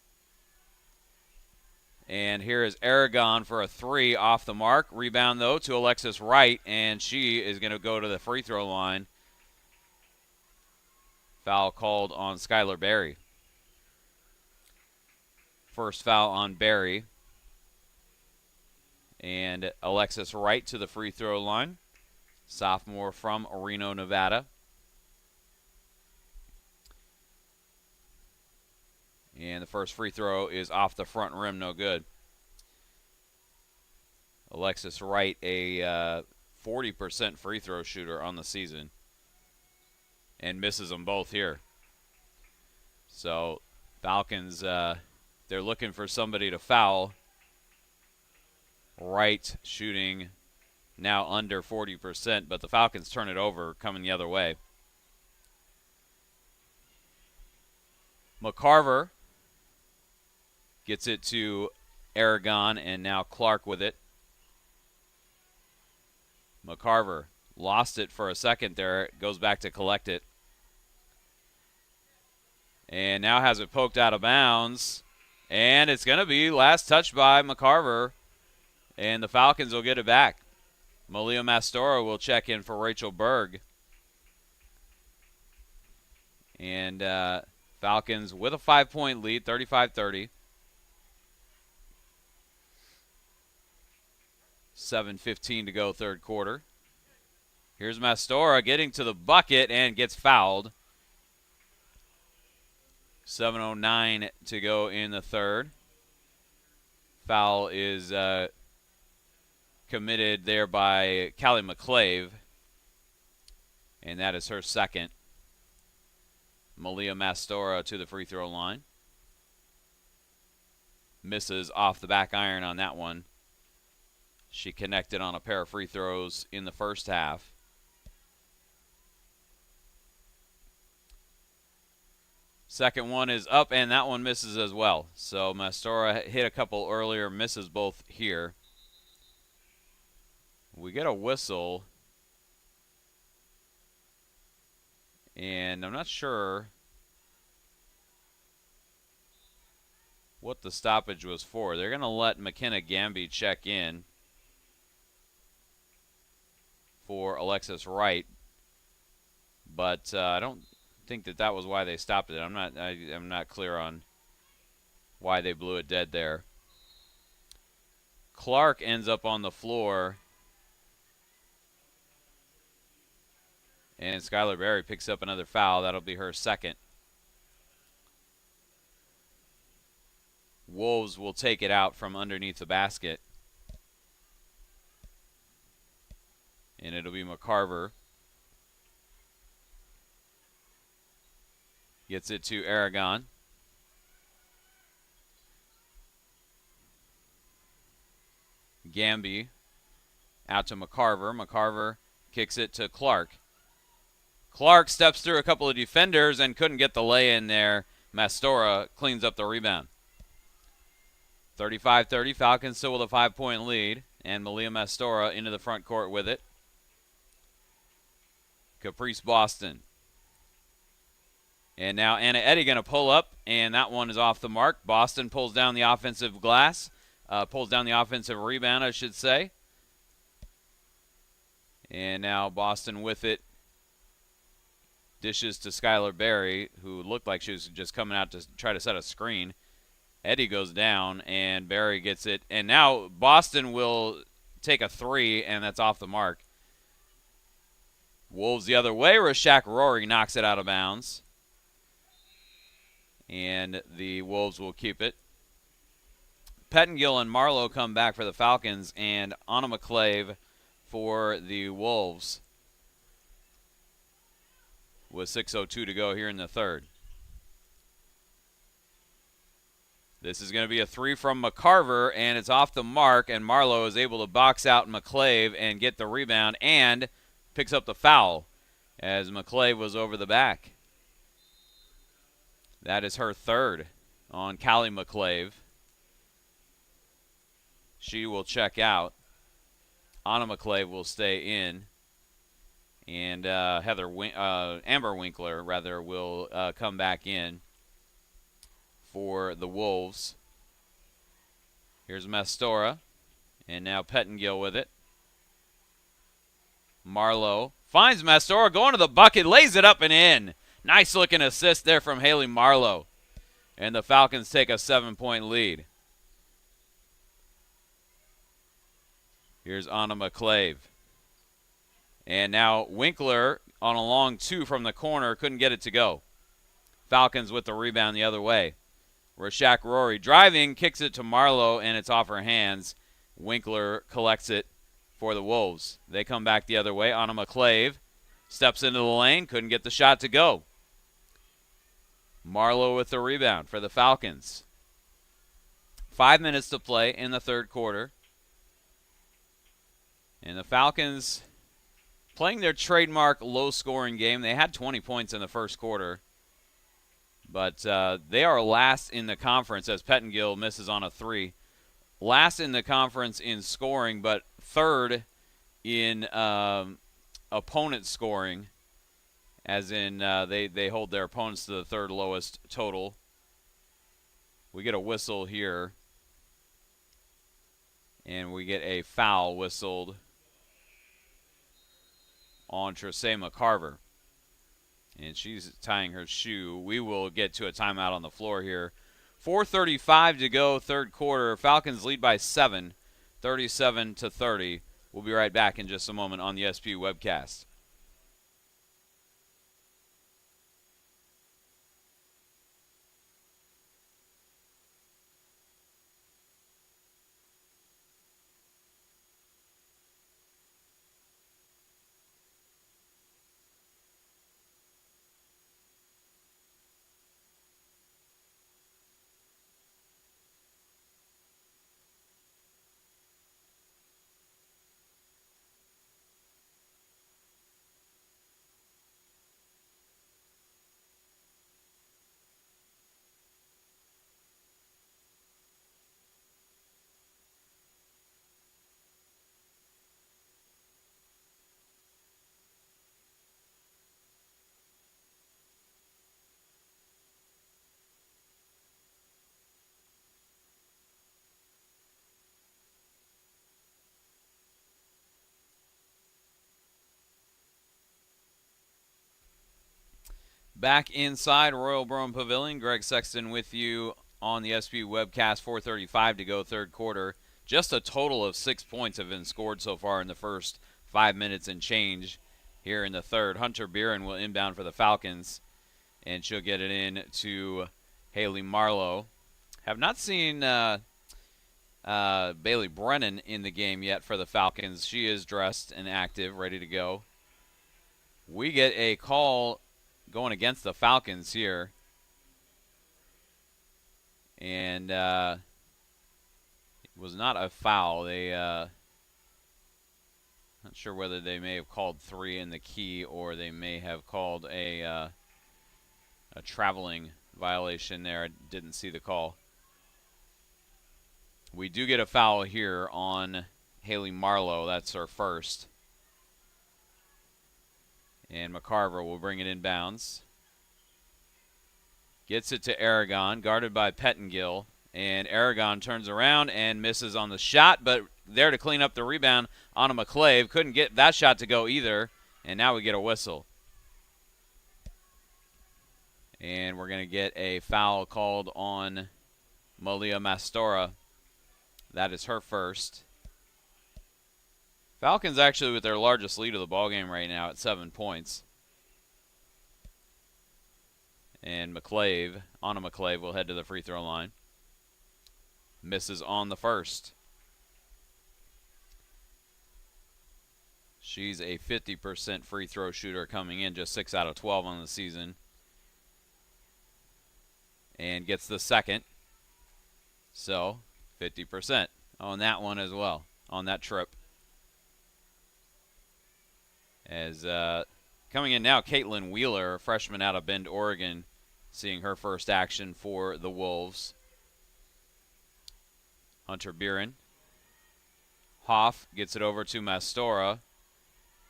And here is Aragon for a 3 off the mark. Rebound, though, to Alexis Wright, and she is going to go to the free throw line. Foul called on Skylar Berry. First foul on Berry. And Alexis Wright to the free throw line. Sophomore from Reno, Nevada. And the first free throw is off the front rim, no good. Alexis Wright, a 40% free throw shooter on the season. And misses them both here. So, Falcons, they're looking for somebody to foul. Wright shooting now under 40%, but the Falcons turn it over, coming the other way. McCarver gets it to Aragon, and now Clark with it. McCarver lost it for a second there. Goes back to collect it. And now has it poked out of bounds. And it's going to be last touch by McCarver. And the Falcons will get it back. Malia Mastora will check in for Rachel Berg. And Falcons with a 5-point lead, 35-30. 7:15 to go, third quarter. Here's Mastora getting to the bucket and gets fouled. 7:09 to go in the third. Foul is committed there by Callie McClave, and that is her second. Malia Mastora to the free throw line. Misses off the back iron on that one. She connected on a pair of free throws in the first half. Second one is up, and that one misses as well. So Mastora hit a couple earlier, misses both here. We get a whistle, and I'm not sure what the stoppage was for. They're going to let McKenna Gamby check in for Alexis Wright, but I don't think that was why they stopped it. I'm not clear on why they blew it dead there. Clark ends up on the floor, and Skylar Berry picks up another foul. That'll be her second. Wolves will take it out from underneath the basket, and it'll be McCarver. Gets it to Aragon. Gamby out to McCarver. McCarver kicks it to Clark. Clark steps through a couple of defenders and couldn't get the lay in there. Mastora cleans up the rebound. 35-30, Falcons still with a 5-point lead, and Malia Mastora into the front court with it. Caprice Boston. And now Anna Eddy going to pull up, and that one is off the mark. Boston pulls down the offensive glass, pulls down the offensive rebound, I should say. And now Boston with it. Dishes to Skylar Berry, who looked like she was just coming out to try to set a screen. Eddy goes down, and Berry gets it. And now Boston will take a three, and that's off the mark. Wolves the other way. Rashak Rory knocks it out of bounds. And the Wolves will keep it. Pettengill and Marlowe come back for the Falcons, and Anna McClave for the Wolves with 6:02 to go here in the third. This is going to be a three from McCarver, and it's off the mark, and Marlowe is able to box out McClave and get the rebound and picks up the foul as McClave was over the back. That is her third on Callie McClave. She will check out. Anna McClave will stay in. And Amber Winkler, rather, will come back in for the Wolves. Here's Mastora. And now Pettengill with it. Marlowe finds Mastora going to the bucket, lays it up and in. Nice looking assist there from Haley Marlowe. And the Falcons take a 7-point lead. Here's Anna McClave. And now Winkler on a long two from the corner. Couldn't get it to go. Falcons with the rebound the other way. Rashak Rory driving, kicks it to Marlowe, and it's off her hands. Winkler collects it for the Wolves. They come back the other way. Anna McClave steps into the lane. Couldn't get the shot to go. Marlowe with the rebound for the Falcons. 5 minutes to play in the third quarter. And the Falcons playing their trademark low-scoring game. They had 20 points in the first quarter. But they are last in the conference as Pettengill misses on a three. Last in the conference in scoring, but third in opponent scoring. As in they hold their opponents to the third lowest total. We get a whistle here. And we get a foul whistled on Tracey McCarver. And she's tying her shoe. We will get to a timeout on the floor here. 4:35 to go, third quarter. Falcons lead by 7, 37-30. We'll be right back in just a moment on the SP webcast. Back inside Royal Brome Pavilion, Greg Sexton with you on the SB Webcast. 4:35 to go, third quarter. Just a total of 6 points have been scored so far in the first 5 minutes and change here in the third. Hunter Buren will inbound for the Falcons, and she'll get it in to Haley Marlowe. Have not seen Bailey Brennan in the game yet for the Falcons. She is dressed and active, ready to go. We get a call going against the Falcons here. And it was not a foul. They not sure whether they may have called 3 in the key or they may have called a traveling violation there. I didn't see the call. We do get a foul here on Haley Marlowe. That's her first. And McCarver will bring it in bounds. Gets it to Aragon, guarded by Pettengill. And Aragon turns around and misses on the shot, but there to clean up the rebound, Anna McClave. Couldn't get that shot to go either, and now we get a whistle. And we're going to get a foul called on Malia Mastora. That is her first. Falcons actually with their largest lead of the ballgame right now at 7 points. And McClave, Anna McClave, will head to the free throw line. Misses on the first. She's a 50% free throw shooter coming in, just 6 out of 12 on the season. And gets the second. So, 50% on that one as well, on that trip. As coming in now, Caitlin Wheeler, a freshman out of Bend, Oregon, seeing her first action for the Wolves. Hunter Buren. Hoff gets it over to Mastora.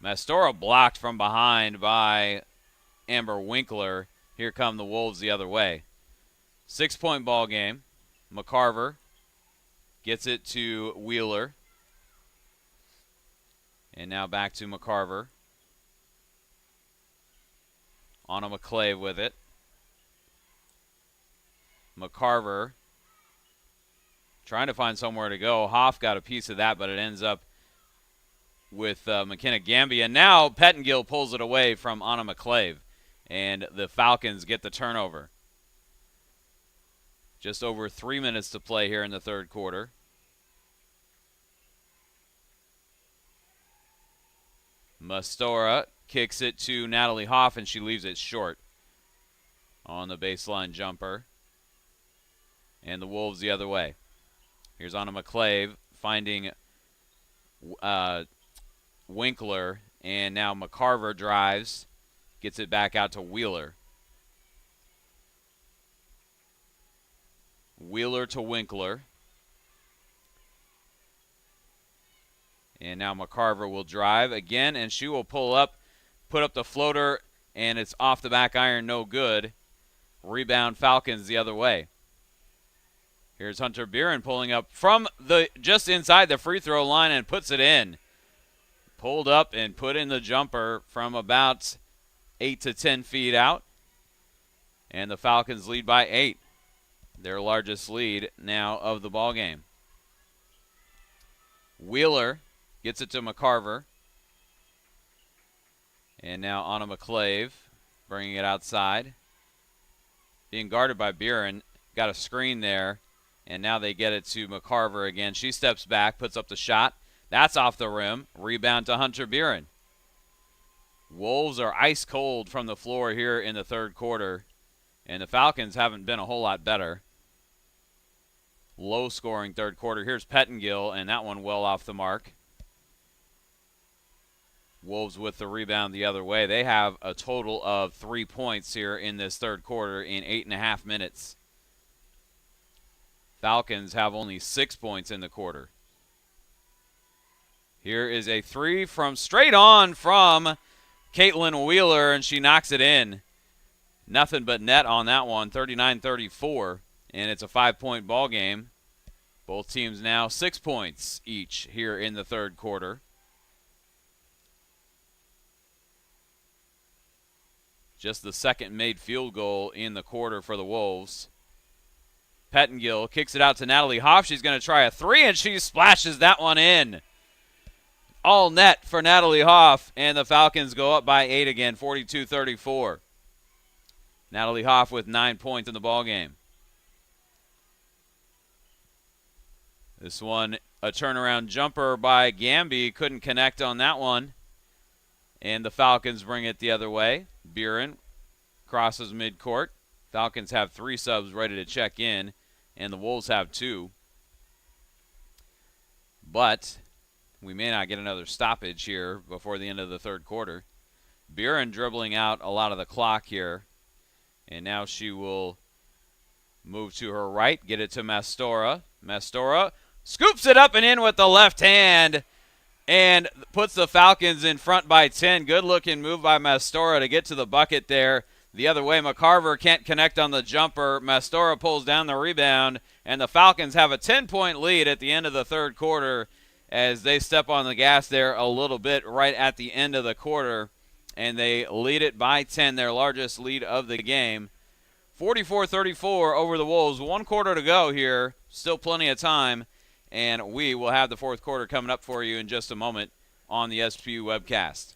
Mastora blocked from behind by Amber Winkler. Here come the Wolves the other way. 6-point ball game. McCarver gets it to Wheeler. And now back to McCarver. Anna McClave with it. McCarver trying to find somewhere to go. Hoff got a piece of that, but it ends up with McKenna Gambia. Now Pettengill pulls it away from Anna McClave, and the Falcons get the turnover. Just over 3 minutes to play here in the third quarter. Mastora kicks it to Natalie Hoff, and she leaves it short on the baseline jumper. And the Wolves the other way. Here's Anna McClave finding Winkler, and now McCarver drives, gets it back out to Wheeler. Wheeler to Winkler. And now McCarver will drive again, and she will pull up, put up the floater, and it's off the back iron, no good. Rebound Falcons the other way. Here's Hunter Buren pulling up from just inside the free throw line and puts it in. Pulled up and put in the jumper from about 8 to 10 feet out. And the Falcons lead by 8. Their largest lead now of the ball game. Wheeler gets it to McCarver. And now Anna McClave bringing it outside. Being guarded by Buren. Got a screen there. And now they get it to McCarver again. She steps back, puts up the shot. That's off the rim. Rebound to Hunter Buren. Wolves are ice cold from the floor here in the third quarter. And the Falcons haven't been a whole lot better. Low-scoring third quarter. Here's Pettengill, and that one well off the mark. Wolves with the rebound the other way. They have a total of 3 points here in this third quarter in 8.5 minutes. Falcons have only 6 points in the quarter. Here is a three from straight on from Caitlin Wheeler, and she knocks it in. Nothing but net on that one, 39-34, and it's a 5-point ball game. Both teams now 6 points each here in the third quarter. Just the second made field goal in the quarter for the Wolves. Pettengill kicks it out to Natalie Hoff. She's going to try a three, and she splashes that one in. All net for Natalie Hoff, and the Falcons go up by 8 again, 42-34. Natalie Hoff with 9 points in the ballgame. This one, a turnaround jumper by Gamby. Couldn't connect on that one. And the Falcons bring it the other way. Buren crosses midcourt. Falcons have 3 subs ready to check in, and the Wolves have 2. But we may not get another stoppage here before the end of the third quarter. Buren dribbling out a lot of the clock here. And now she will move to her right, get it to Mastora. Mastora scoops it up and in with the left hand and puts the Falcons in front by 10. Good-looking move by Mastora to get to the bucket there. The other way, McCarver can't connect on the jumper. Mastora pulls down the rebound, and the Falcons have a 10-point lead at the end of the third quarter as they step on the gas there a little bit right at the end of the quarter, and they lead it by 10, their largest lead of the game. 44-34 over the Wolves. 1 quarter to go here. Still plenty of time. And we will have the fourth quarter coming up for you in just a moment on the SPU webcast.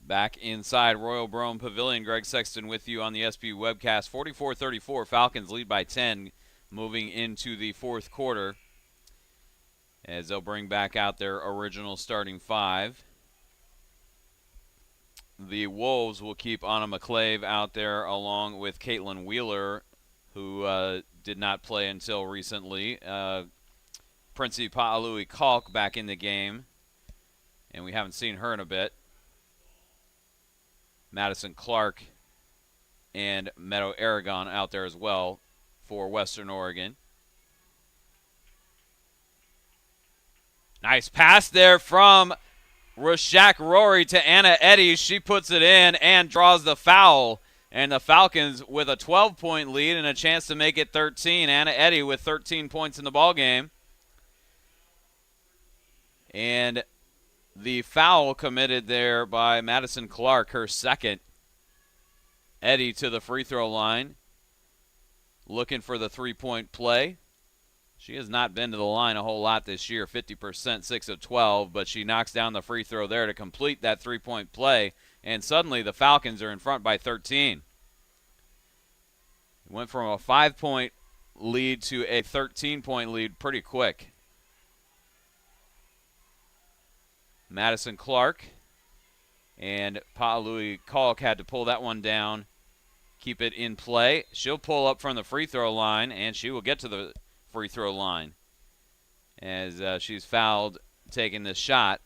Back inside Royal Brome Pavilion, Greg Sexton with you on the SPU webcast. 44-34, Falcons lead by 10 moving into the fourth quarter as they'll bring back out their original starting 5. The Wolves will keep Anna McClave out there along with Caitlin Wheeler, who did not play until recently. Princey Pa'alui Kalk back in the game, and we haven't seen her in a bit. Madison Clark and Meadow Aragon out there as well for Western Oregon. Nice pass there from Rashak Rory to Anna Eddy. She puts it in and draws the foul. And the Falcons with a 12-point lead and a chance to make it 13. Anna Eddy with 13 points in the ballgame. And the foul committed there by Madison Clark, her second. Eddy to the free throw line, looking for the three-point play. She has not been to the line a whole lot this year, 50%, 6 of 12, but she knocks down the free throw there to complete that three-point play, and suddenly the Falcons are in front by 13. It went from a 5-point lead to a 13-point lead pretty quick. Madison Clark and Pa'alui Kalk had to pull that one down, keep it in play. She'll pull up from the free throw line, and she will get to the free throw line as she's fouled taking this shot.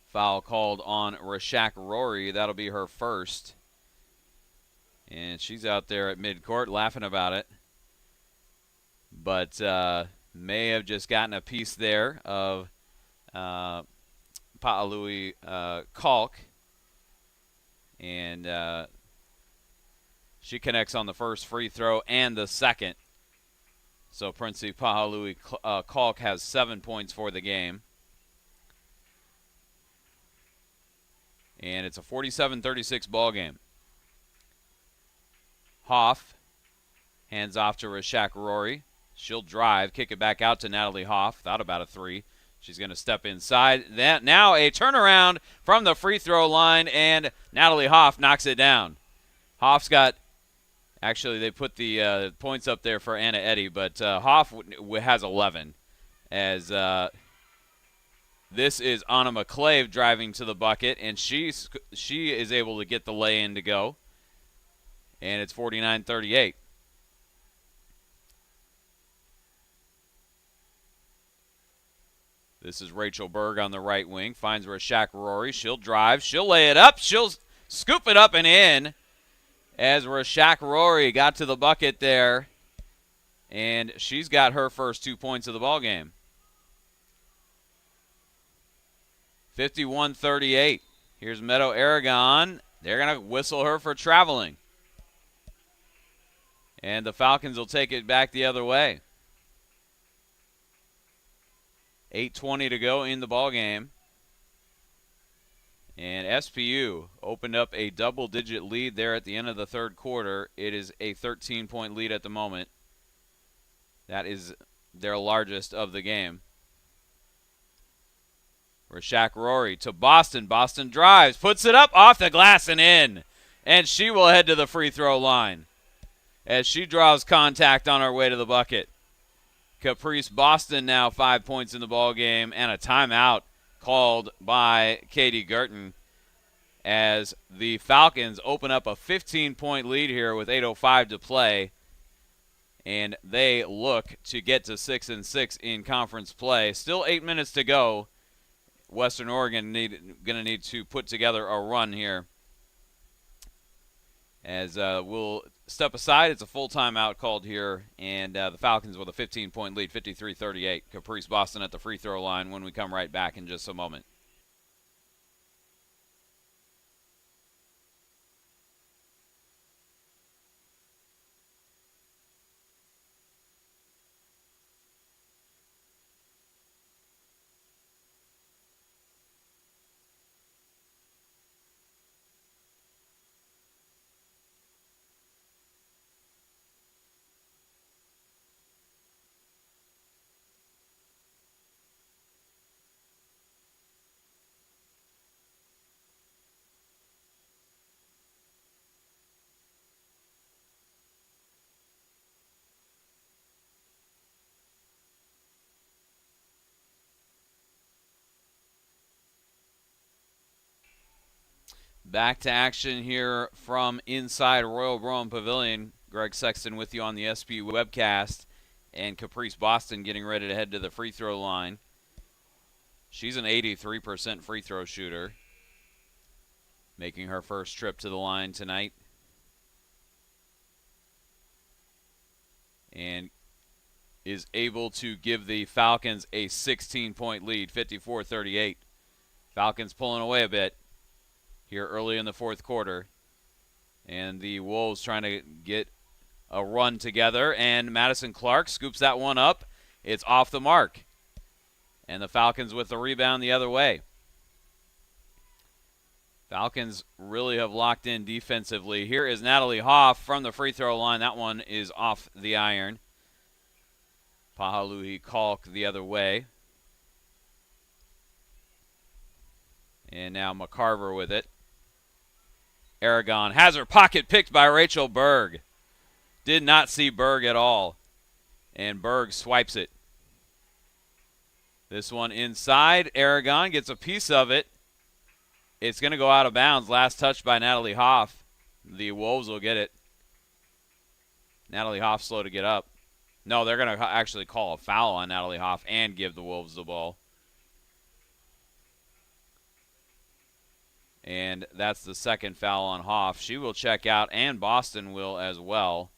Foul called on Rashak Rory. That'll be her first. And she's out there at midcourt laughing about it. But may have just gotten a piece there of Pa'alui Kalk, and she connects on the first free throw and the second. So Princey Pa'alui Kalk has 7 points for the game. And it's a 47-36 ball game. Hoff hands off to Rashak Rory. She'll drive, kick it back out to Natalie Hoff. Thought about a three. She's going to step inside. Now a turnaround from the free throw line, and Natalie Hoff knocks it down. Hoff's got Actually, they put the points up there for Anna Eddy, but Hoff has 11. As this is Anna McClave driving to the bucket, and she is able to get the lay-in to go. And it's 49-38. This is Rachel Berg on the right wing. Finds Rashak Rory. She'll drive. She'll lay it up. She'll scoop it up and in. As Rashak Rory got to the bucket there. And she's got her first 2 points of the ball game. 51-38. Here's Meadow Aragon. They're going to whistle her for traveling. And the Falcons will take it back the other way. 8:20 to go in the ball game. And SPU opened up a double-digit lead there at the end of the third quarter. It is a 13-point lead at the moment. That is their largest of the game. Rashak Rory to Boston. Boston drives, puts it up off the glass and in. And she will head to the free throw line as she draws contact on her way to the bucket. Caprice Boston now 5 points in the ball game, and a timeout called by Katie Gurton as the Falcons open up a 15-point lead here with 8:05 to play, and they look to get to 6-6 in conference play. Still 8 minutes to go. Western Oregon going to need to put together a run here. As we'll step aside, it's a full timeout called here, and the Falcons with a 15-point lead, 53-38. Caprice Boston at the free throw line when we come right back in just a moment. Back to action here from inside Royal Brown Pavilion. Greg Sexton with you on the SPU webcast. And Caprice Boston getting ready to head to the free throw line. She's an 83% free throw shooter, making her first trip to the line tonight. And is able to give the Falcons a 16-point lead, 54-38. Falcons pulling away a bit here early in the fourth quarter. And the Wolves trying to get a run together. And Madison Clark scoops that one up. It's off the mark. And the Falcons with the rebound the other way. Falcons really have locked in defensively. Here is Natalie Hoff from the free throw line. That one is off the iron. Pahaluhi Kalk the other way. And now McCarver with it. Aragon has her pocket picked by Rachel Berg. Did not see Berg at all. And Berg swipes it. This one inside. Aragon gets a piece of it. It's going to go out of bounds. Last touch by Natalie Hoff. The Wolves will get it. Natalie Hoff slow to get up. No, they're going to actually call a foul on Natalie Hoff and give the Wolves the ball. And that's the second foul on Hoff. She will check out, and Boston will as well.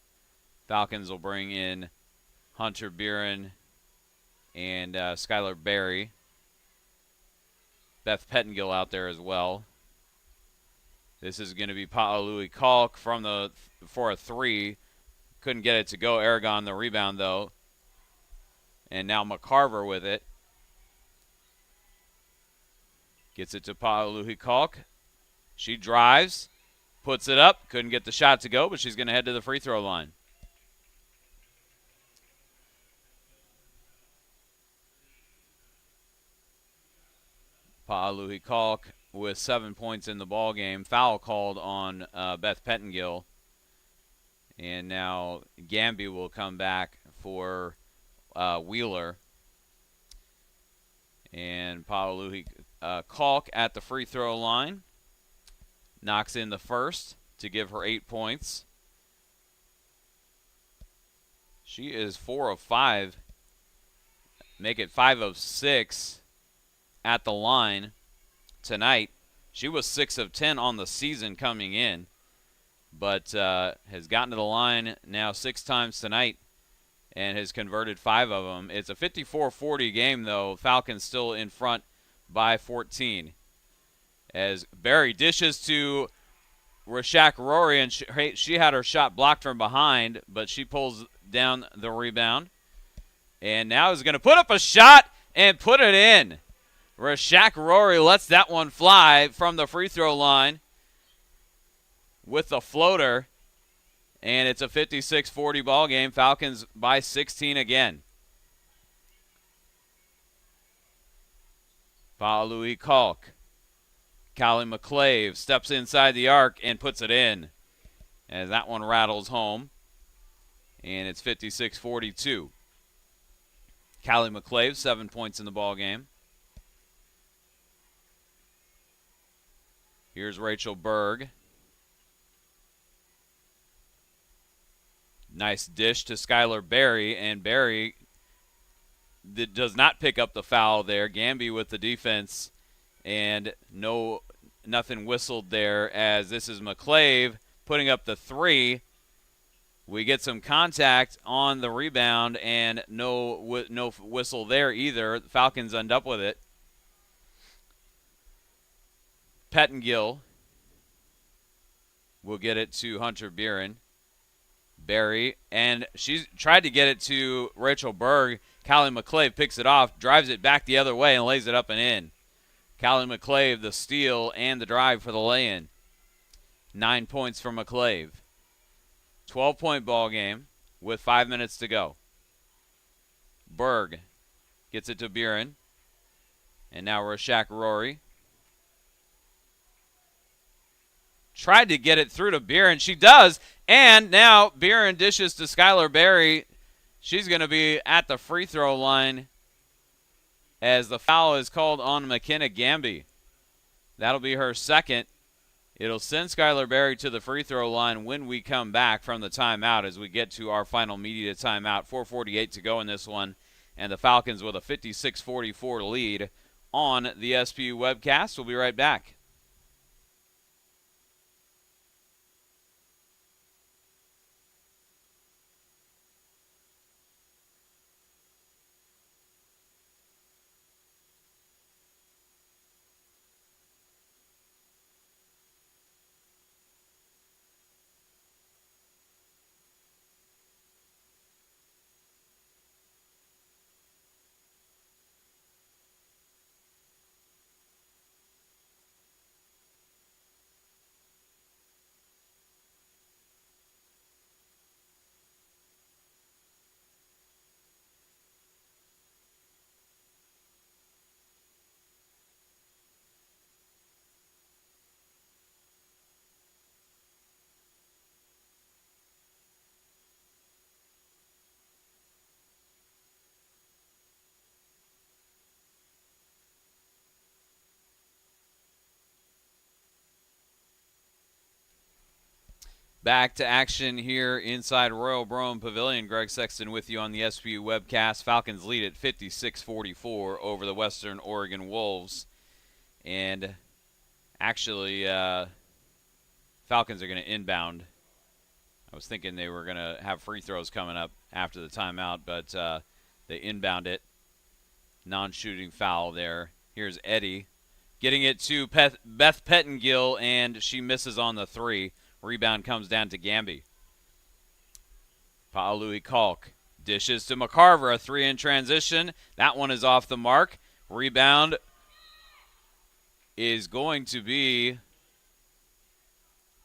Falcons will bring in Hunter Buren and Skylar Berry. Beth Pettengill out there as well. This is going to be Pa'alui Kalk for a three. Couldn't get it to go. Aragon the rebound, though. And now McCarver with it. Gets it to Pa'alui Kalk. She drives, puts it up. Couldn't get the shot to go, but she's going to head to the free throw line. Pa'alui Kalk with 7 points in the ball game. Foul called on Beth Pettengill. And now Gamby will come back for Wheeler. And Paoluhi Kalk at the free throw line. Knocks in the first to give her 8 points. She is 4 of 5. Make it 5 of 6 at the line tonight. She was 6 of 10 on the season coming in, but has gotten to the line now 6 times tonight and has converted 5 of them. It's a 54-40 game, though. Falcons still in front by 14. As Barry dishes to Rashak Rory, and she had her shot blocked from behind, but she pulls down the rebound. And now is going to put up a shot and put it in. Rashak Rory lets that one fly from the free throw line with the floater. And it's a 56-40 ball game. Falcons by 16 again. Paoluhi Kalk. Callie McClave steps inside the arc and puts it in. As that one rattles home. And it's 56-42. Callie McClave, 7 points in the ball game. Here's Rachel Berg. Nice dish to Skylar Berry, and Berry does not pick up the foul there. Gamby with the defense, and nothing whistled there as this is McClave putting up the three. We get some contact on the rebound, and no whistle there either. The Falcons end up with it. Pettengill will get it to Hunter Buren. Barry, and she's tried to get it to Rachel Berg. Callie McClave picks it off, drives it back the other way, and lays it up and in. Callie McClave, the steal and the drive for the lay-in. 9 points for McClave. 12-point ball game with 5 minutes to go. Berg gets it to Buren. And now Rashak Rory. Tried to get it through to Buren. She does. And now Buren dishes to Skylar Berry. She's going to be at the free throw line as the foul is called on McKenna Gamby. That'll be her second. It'll send Skylar Berry to the free throw line when we come back from the timeout as we get to our final media timeout. 4:48 to go in this one. And the Falcons with a 56-44 lead on the SPU webcast. We'll be right back. Back to action here inside Royal Brougham Pavilion. Greg Sexton with you on the SPU webcast. Falcons lead at 56-44 over the Western Oregon Wolves. And actually, Falcons are going to inbound. I was thinking they were going to have free throws coming up after the timeout, but they inbound it. Non-shooting foul there. Here's Eddie getting it to Beth Pettengill, and she misses on the three. Rebound comes down to Gamby. Paoluhi Kalk dishes to McCarver. A three in transition. That one is off the mark. Rebound is going to be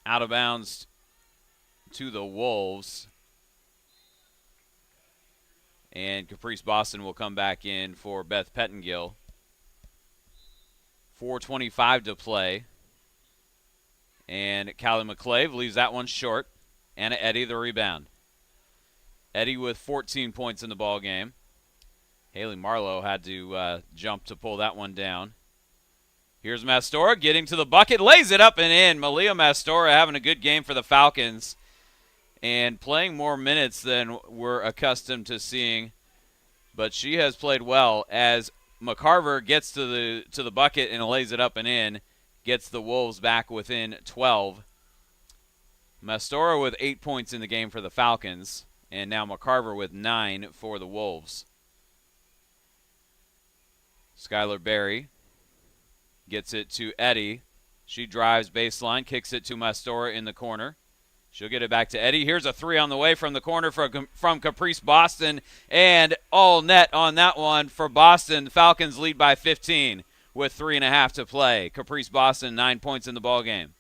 out of bounds to the Wolves. And Caprice Boston will come back in for Beth Pettengill. 4:25 to play. And Callie McClave leaves that one short. Anna Eddy the rebound. Eddy with 14 points in the ball game. Haley Marlowe had to jump to pull that one down. Here's Mastora getting to the bucket, lays it up and in. Malia Mastora having a good game for the Falcons and playing more minutes than we're accustomed to seeing. But she has played well as McCarver gets to the bucket and lays it up and in, gets the Wolves back within 12. Mastora with 8 points in the game for the Falcons, and now McCarver with 9 for the Wolves. Skylar Berry gets it to Eddy. She drives baseline, kicks it to Mastora in the corner. She'll get it back to Eddy. Here's a three on the way from the corner from Caprice Boston, and all net on that one for Boston. The Falcons lead by 15 with 3.5 to play. Caprice Boston, 9 points in the ball game.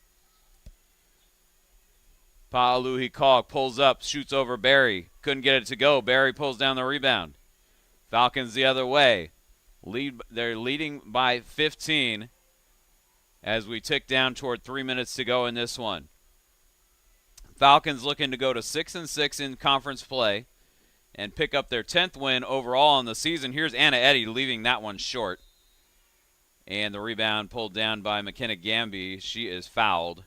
Pa'aluhi Kalk pulls up, shoots over Berry. Couldn't get it to go. Berry pulls down the rebound. Falcons the other way. They're leading by 15 as we tick down toward 3 minutes to go in this one. Falcons looking to go to 6-6 in conference play and pick up their 10th win overall on the season. Here's Anna Eddy leaving that one short. And the rebound pulled down by McKenna Gamby. She is fouled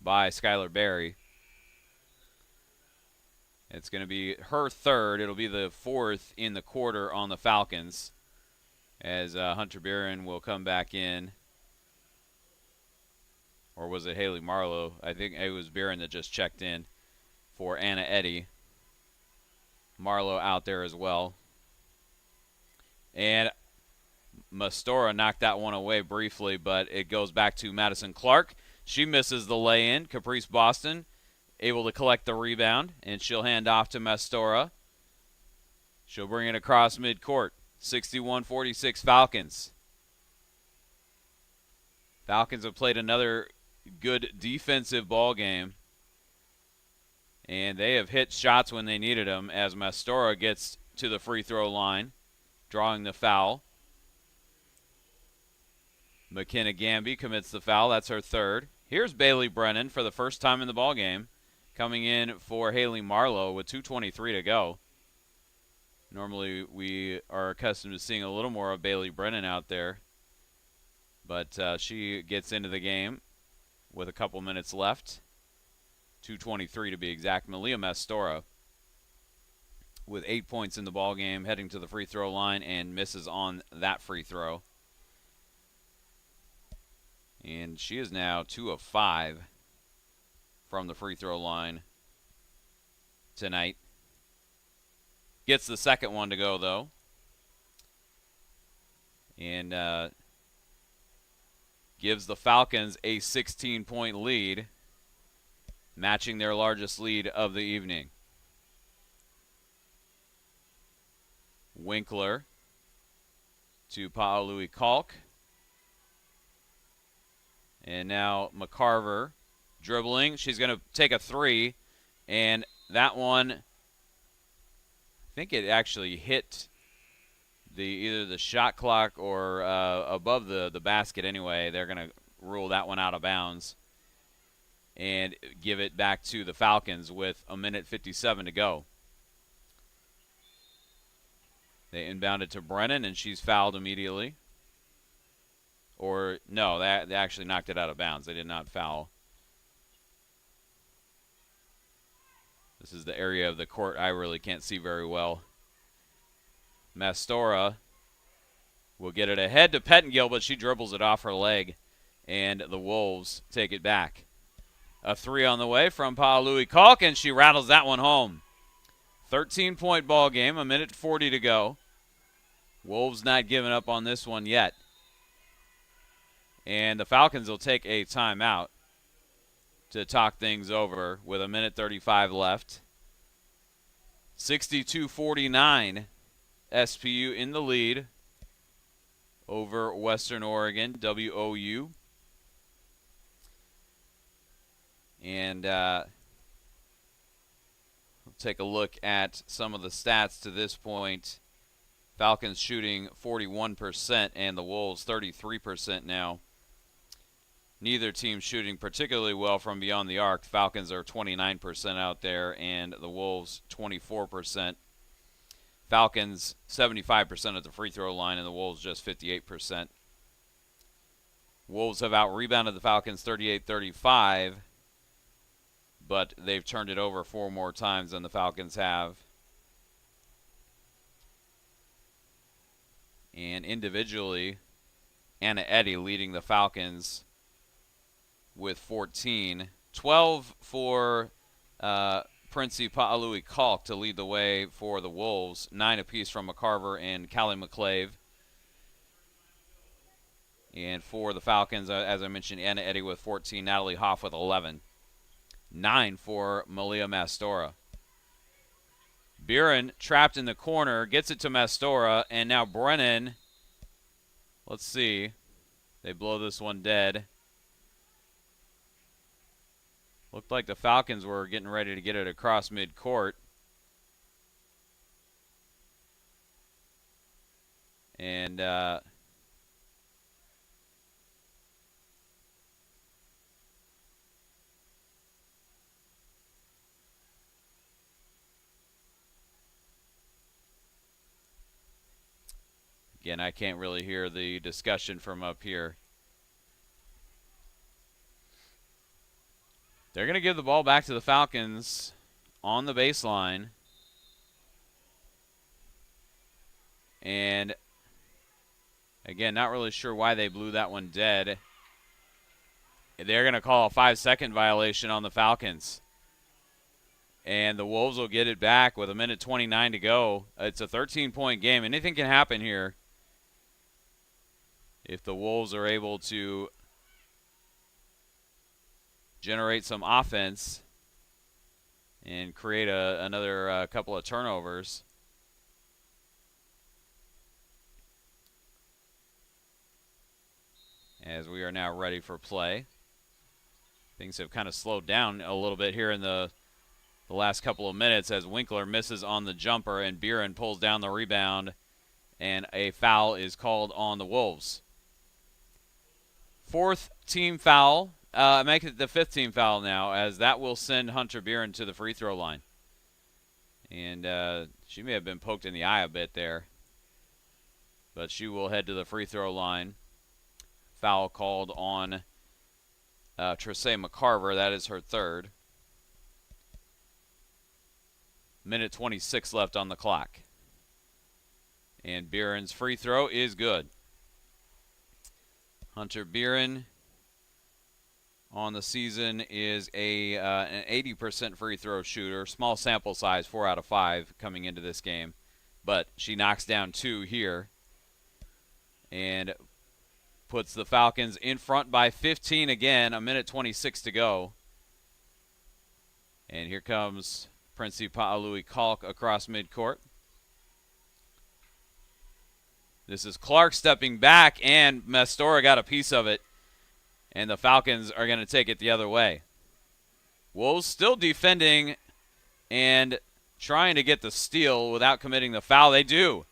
by Skylar Berry. It's going to be her third. It'll be the fourth in the quarter on the Falcons as Hunter Buren will come back in. Or was it Haley Marlowe? I think it was Buren that just checked in for Anna Eddy. Marlowe out there as well. And Mastora knocked that one away briefly, but it goes back to Madison Clark. She misses the lay-in. Caprice Boston able to collect the rebound, and she'll hand off to Mastora. She'll bring it across midcourt. 61-46 Falcons. Falcons have played another good defensive ball game, and they have hit shots when they needed them as Mastora gets to the free throw line, drawing the foul. McKenna Gamby commits the foul. That's her third. Here's Bailey Brennan for the first time in the ball game, coming in for Haley Marlowe with 2:23 to go. Normally we are accustomed to seeing a little more of Bailey Brennan out there, but she gets into the game with a couple minutes left. 2:23 to be exact. Malia Mastora with 8 points in the ball game, heading to the free throw line and misses on that free throw. And she is now 2 of 5 from the free throw line tonight. Gets the second one to go, though. And gives the Falcons a 16-point lead, matching their largest lead of the evening. Winkler to Pa'aluhi Kalk. And now McCarver dribbling. She's going to take a three, and that one, I think it actually hit either the shot clock or above the basket anyway. They're going to rule that one out of bounds and give it back to the Falcons with 1:57 to go. They inbounded to Brennan, and she's fouled immediately. Or, no, they actually knocked it out of bounds. They did not foul. This is the area of the court I really can't see very well. Mastora will get it ahead to Pettengill, but she dribbles it off her leg, and the Wolves take it back. A three on the way from Pa'aluhi Kalk, and she rattles that one home. 13-point ball game, 1:40 to go. Wolves not giving up on this one yet. And the Falcons will take a timeout to talk things over with 1:35 left. 62-49, SPU in the lead over Western Oregon, WOU. And we'll take a look at some of the stats to this point. Falcons shooting 41% and the Wolves 33% now. neither team shooting particularly well from beyond the arc. Falcons are 29% out there, and the Wolves 24%. Falcons 75% at the free throw line, and the Wolves just 58%. Wolves have out-rebounded the Falcons 38-35, but they've turned it over 4 more times than the Falcons have. And individually, Anna Eddy leading the Falcons with 14. 12 for Princey Pa'alui-Kalk to lead the way for the Wolves. 9 apiece from McCarver and Callie McClave. And for the Falcons, as I mentioned, Anna Eddy with 14, Natalie Hoff with 11. 9 for Malia Mastora. Buren trapped in the corner, gets it to Mastora, and now Brennan, let's see, they blow this one dead. Looked like the Falcons were getting ready to get it across midcourt. And again, I can't really hear the discussion from up here. They're going to give the ball back to the Falcons on the baseline. And again, not really sure why they blew that one dead. They're going to call a 5-second violation on the Falcons. And the Wolves will get it back with 1:29 to go. It's a 13-point game. Anything can happen here if the Wolves are able to generate some offense and create another couple of turnovers. As we are now ready for play. Things have kind of slowed down a little bit here in the last couple of minutes as Winkler misses on the jumper and Buren pulls down the rebound, and a foul is called on the Wolves. 4th team foul. Make it the 5th team foul now, as that will send Hunter Buren to the free throw line. And she may have been poked in the eye a bit there, but she will head to the free throw line. Foul called on Tracey McCarver. That is her 3rd. 1:26 left on the clock. And Buren's free throw is good. Hunter Buren on the season is an 80% free throw shooter. Small sample size, 4 out of 5 coming into this game. But she knocks down 2 here and puts the Falcons in front by 15 again. 1:26 to go. And here comes Princey Pa'alui-Kalk across midcourt. This is Clark stepping back, and Mastora got a piece of it. And the Falcons are going to take it the other way. Wolves still defending and trying to get the steal without committing the foul. They do,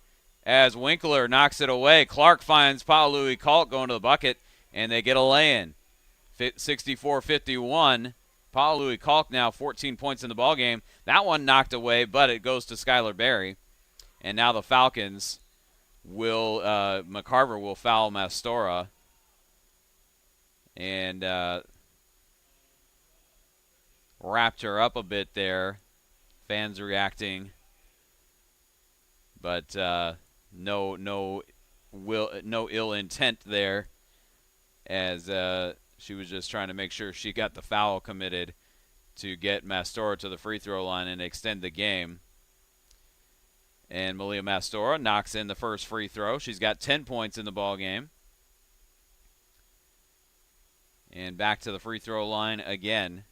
as Winkler knocks it away. Clark finds Pa'alui-Kalk going to the bucket, and they get a lay-in. 64-51. Pa'alui-Kalk now 14 points in the ballgame. That one knocked away, but it goes to Skylar Berry. And now the Falcons will, McCarver will foul Mastora. And wrapped her up a bit there. Fans reacting. But no ill intent there, as she was just trying to make sure she got the foul committed to get Mastora to the free throw line and extend the game. And Malia Mastora knocks in the first free throw. She's got 10 points in the ball game. And back to the free throw line again.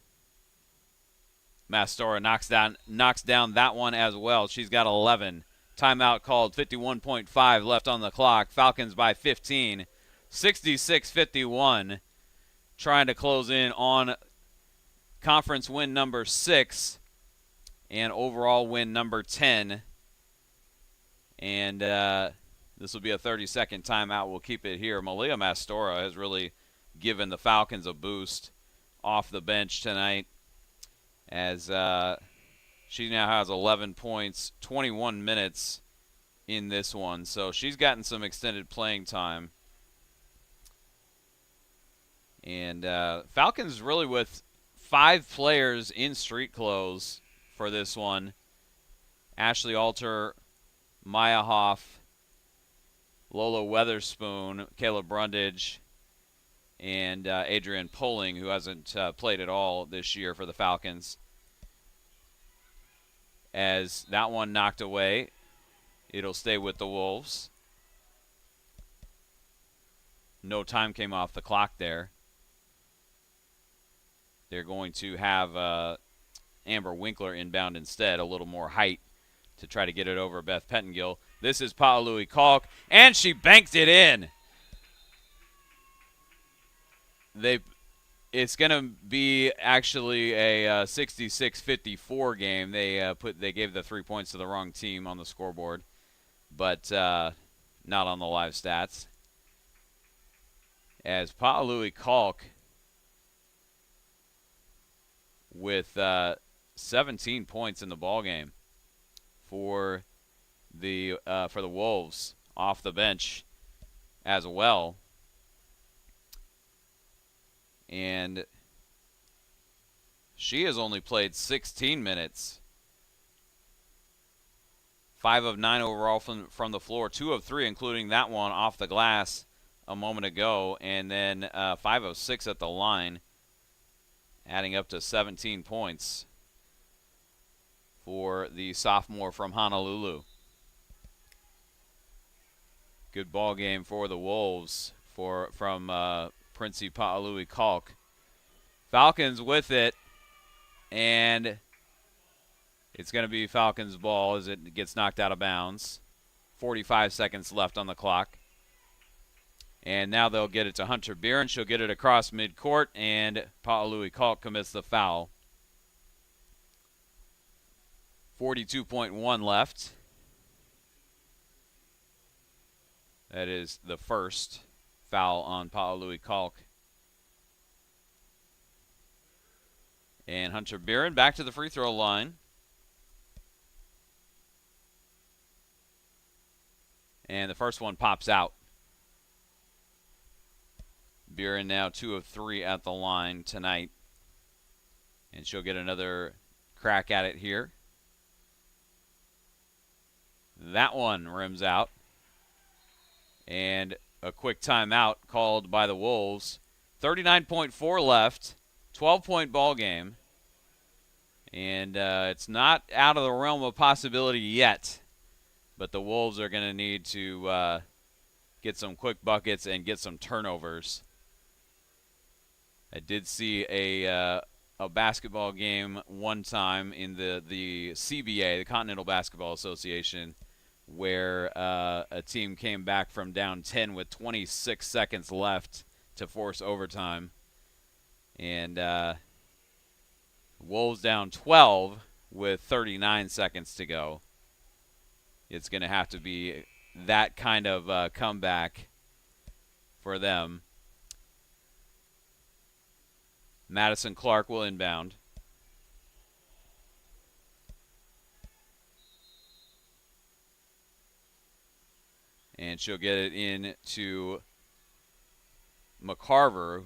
Mastora knocks down that one as well. She's got 11. Timeout called. 51.5 left on the clock. Falcons by 15. 66-51. Trying to close in on conference win number 6 and overall win number 10. And this will be a 30-second timeout. We'll keep it here. Malia Mastora has really given the Falcons a boost off the bench tonight, as she now has 11 points, 21 minutes in this one. So she's gotten some extended playing time. And Falcons really with 5 players in street clothes for this one. Ashley Alter, Maya Hoff, Lola Weatherspoon, Kayla Brundage, and Adrienne Poling, who hasn't played at all this year for the Falcons. As that one knocked away, it'll stay with the Wolves. No time came off the clock there. They're going to have Amber Winkler inbound instead, a little more height to try to get it over Beth Pettengill. This is Pa'alui Kalk, and she banked it in. It's going to be actually a 66-54 game. They gave the 3 points to the wrong team on the scoreboard, but not on the live stats. As Pa'alui Kalk with 17 points in the ballgame for the Wolves off the bench as well. And she has only played 16 minutes. 5 of 9 overall from the floor, 2 of 3, including that one off the glass a moment ago, and then 5 of 6 at the line, adding up to 17 points for the sophomore from Honolulu. Good ball game for the Wolves from Princey Pa'alui Kalk. Falcons with it, and it's going to be Falcons' ball as it gets knocked out of bounds. 45 seconds left on the clock. And now they'll get it to Hunter Beeren. She'll get it across midcourt, and Pa'alui Kalk commits the foul. 42.1 left. That is the first foul on Pa'alui Kalk. And Hunter Beeren back to the free throw line. And the first one pops out. Beeren now 2 of 3 at the line tonight. And she'll get another crack at it here. That one rims out. And a quick timeout called by the Wolves. 39.4 left. 12-point ball game. And it's not out of the realm of possibility yet. But the Wolves are going to need to get some quick buckets and get some turnovers. I did see a basketball game one time in the CBA, the Continental Basketball Association, where a team came back from down 10 with 26 seconds left to force overtime. And Wolves down 12 with 39 seconds to go. It's going to have to be that kind of comeback for them. Madison Clark will inbound. And she'll get it in to McCarver.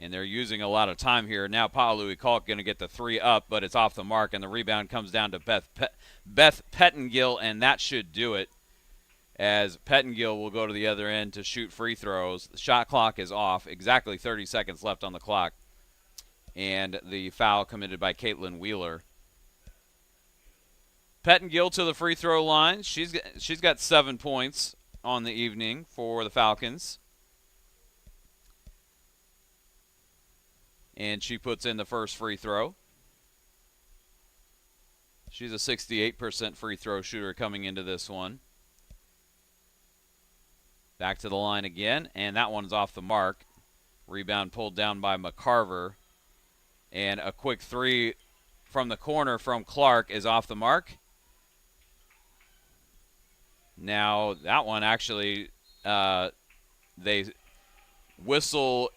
And they're using a lot of time here. Now Pa'alui Kalk going to get the 3 up, but it's off the mark, and the rebound comes down to Beth Pettengill, and that should do it, as Pettengill will go to the other end to shoot free throws. The shot clock is off. Exactly 30 seconds left on the clock. And the foul committed by Caitlin Wheeler. Pettengill to the free throw line. She's got 7 points on the evening for the Falcons. And she puts in the first free throw. She's a 68% free throw shooter coming into this one. Back to the line again, and that one's off the mark. Rebound pulled down by McCarver. And a quick 3 from the corner from Clark is off the mark. Now, that one actually, they whistle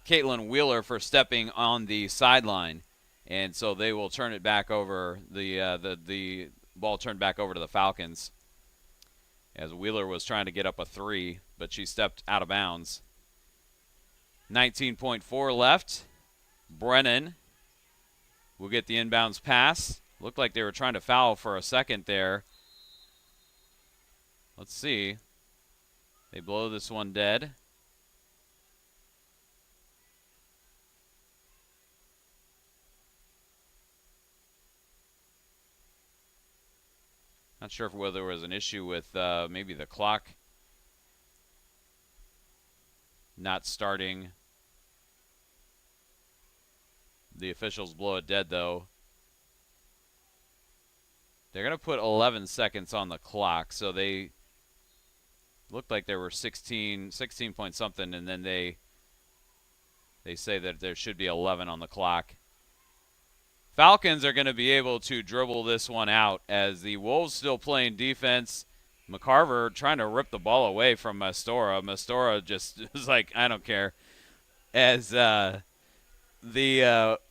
Caitlin Wheeler for stepping on the sideline, and so they will turn it back over. The ball turned back over to the Falcons as Wheeler was trying to get up a 3, but she stepped out of bounds. 19.4 left. Brennan will get the inbounds pass. Looked like they were trying to foul for a second there. Let's see. They blow this one dead. Not sure whether there was an issue with maybe the clock not starting. The officials blow it dead, though. They're going to put 11 seconds on the clock, so they looked like there were 16 point something, and then they say that there should be 11 on the clock. Falcons are going to be able to dribble this one out as the Wolves still playing defense. McCarver trying to rip the ball away from Mastora. Mastora just was like, I don't care. As the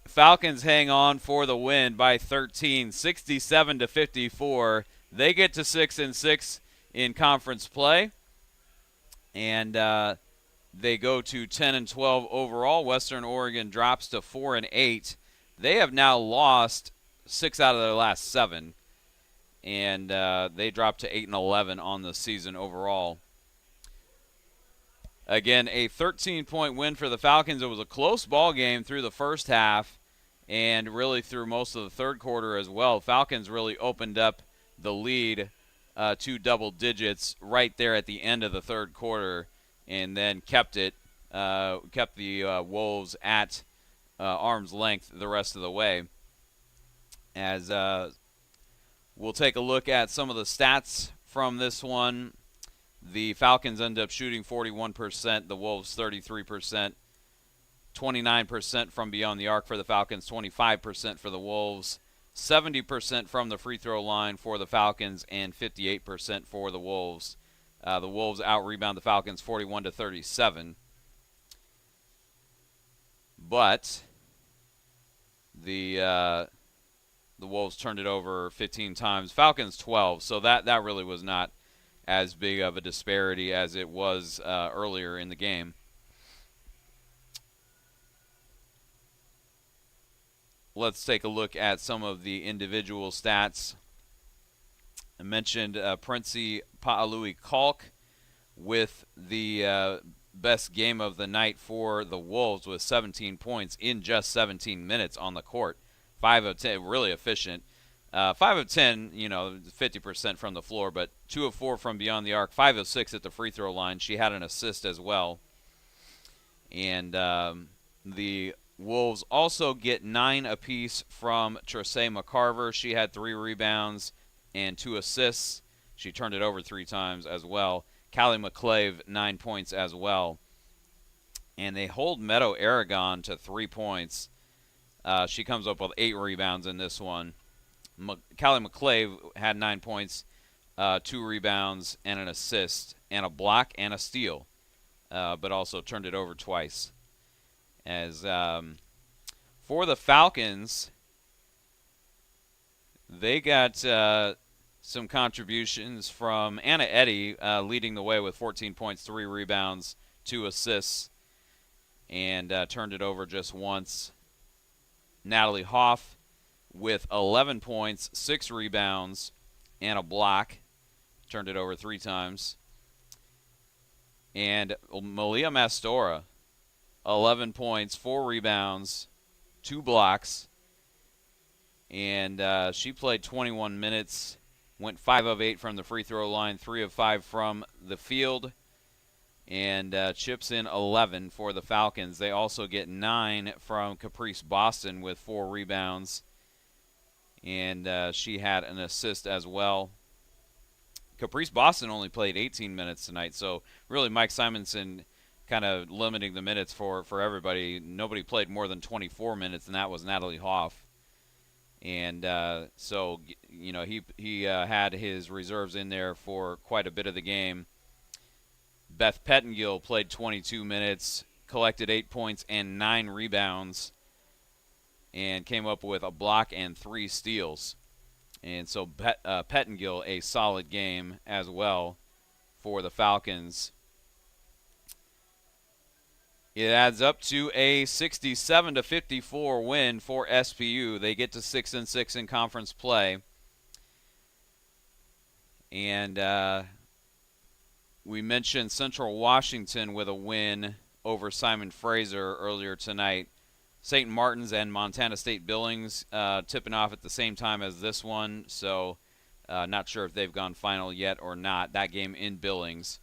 Falcons hang on for the win by 13, 67-54. They get to 6-6 in conference play, and they go to 10-12 overall. Western Oregon drops to 4-8. They have now lost 6 out of their last 7, and they dropped to 8-11 on the season overall. Again, a 13-point win for the Falcons. It was a close ball game through the first half and really through most of the third quarter as well. Falcons really opened up the lead to double digits right there at the end of the third quarter, and then kept the Wolves at arm's length the rest of the way. As we'll take a look at some of the stats from this one. The Falcons end up shooting 41%, the Wolves 33%, 29% from beyond the arc for the Falcons, 25% for the Wolves, 70% from the free throw line for the Falcons, and 58% for the Wolves. The Wolves out-rebound the Falcons 41-37. But the Wolves turned it over 15 times. Falcons 12, so that really was not as big of a disparity as it was earlier in the game. Let's take a look at some of the individual stats. I mentioned Princey Pa'alui-Kalk with the best game of the night for the Wolves with 17 points in just 17 minutes on the court. 5 of 10, really efficient. 5 of 10, 50% from the floor, but 2 of 4 from beyond the arc, 5 of 6 at the free throw line. She had an assist as well. And the Wolves also get 9 apiece from Tracey McCarver. She had 3 rebounds and 2 assists. She turned it over 3 times as well. Callie McClave, 9 points as well. And they hold Meadow Aragon to 3 points. She comes up with 8 rebounds in this one. Callie McClave had 9 points, 2 rebounds, and an assist, and a block and a steal, but also turned it over twice. As for the Falcons, they got some contributions from Anna Eddy leading the way with 14 points, 3 rebounds, 2 assists, and turned it over just once. Natalie Hoff with 11 points, 6 rebounds, and a block. Turned it over 3 times. And Malia Mastora, 11 points, 4 rebounds, 2 blocks. And she played 21 minutes, went 5 of 8 from the free throw line, 3 of 5 from the field, and chips in 11 for the Falcons. They also get 9 from Caprice Boston with 4 rebounds, and she had an assist as well. Caprice Boston only played 18 minutes tonight, so really Mike Simonson kind of limiting the minutes for everybody. Nobody played more than 24 minutes, and that was Natalie Hoff. And so, he had his reserves in there for quite a bit of the game. Beth Pettengill played 22 minutes. collected 8 points and 9 rebounds and came up with a block and 3 steals. And so Pettingill, a solid game as well for the Falcons. It adds up to a 67-54 win for SPU. They get to 6-6 in conference play. And we mentioned Central Washington with a win over Simon Fraser earlier tonight. St. Martin's and Montana State Billings tipping off at the same time as this one, so not sure if they've gone final yet or not. That game in Billings.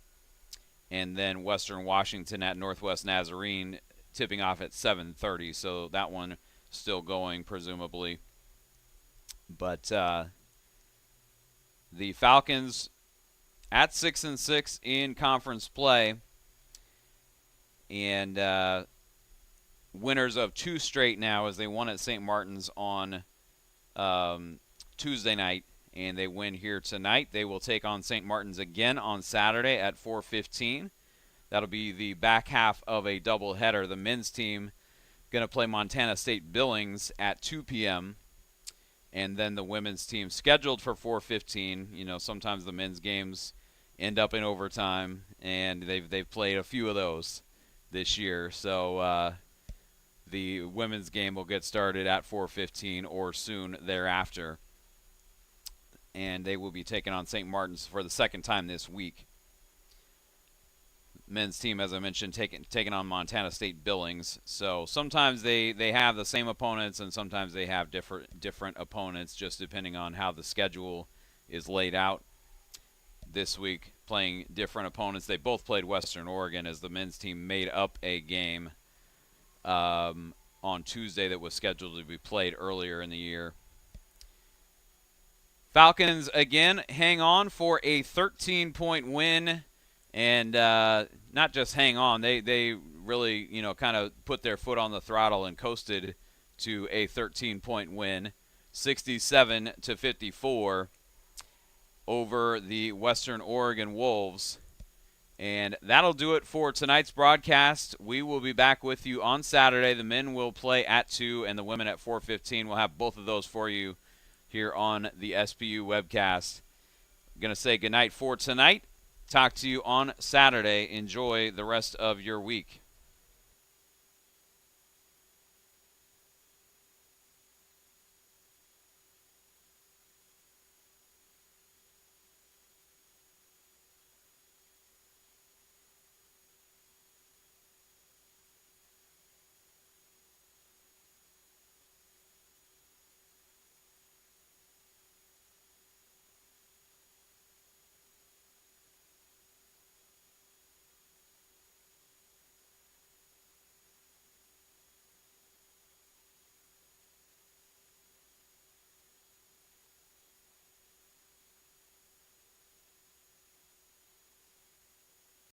And then Western Washington at Northwest Nazarene tipping off at 7:30, so that one still going presumably. But the Falcons at 6-6 in conference play, and winners of 2 straight now, as they won at St. Martin's on Tuesday night, and they win here tonight. They will take on St. Martin's again on Saturday at 4:15. That'll be the back half of a doubleheader. The men's team going to play Montana State Billings at 2 p.m., and then the women's team scheduled for 4:15. You know, sometimes the men's games end up in overtime, and they've played a few of those this year. So the women's game will get started at 4:15 or soon thereafter. And they will be taking on St. Martin's for the second time this week. Men's team, as I mentioned, taking on Montana State Billings. So sometimes they have the same opponents, and sometimes they have different opponents, just depending on how the schedule is laid out. This week, playing different opponents. They both played Western Oregon, as the men's team made up a game on Tuesday that was scheduled to be played earlier in the year. Falcons, again, hang on for a 13-point win, and not just hang on. They really, kind of put their foot on the throttle and coasted to a 13-point win, 67-54 over the Western Oregon Wolves. And that'll do it for tonight's broadcast. We will be back with you on Saturday. The men will play at 2 and the women at 4:15. We'll have both of those for you here on the SPU webcast. I'm going to say goodnight for tonight. Talk to you on Saturday. Enjoy the rest of your week.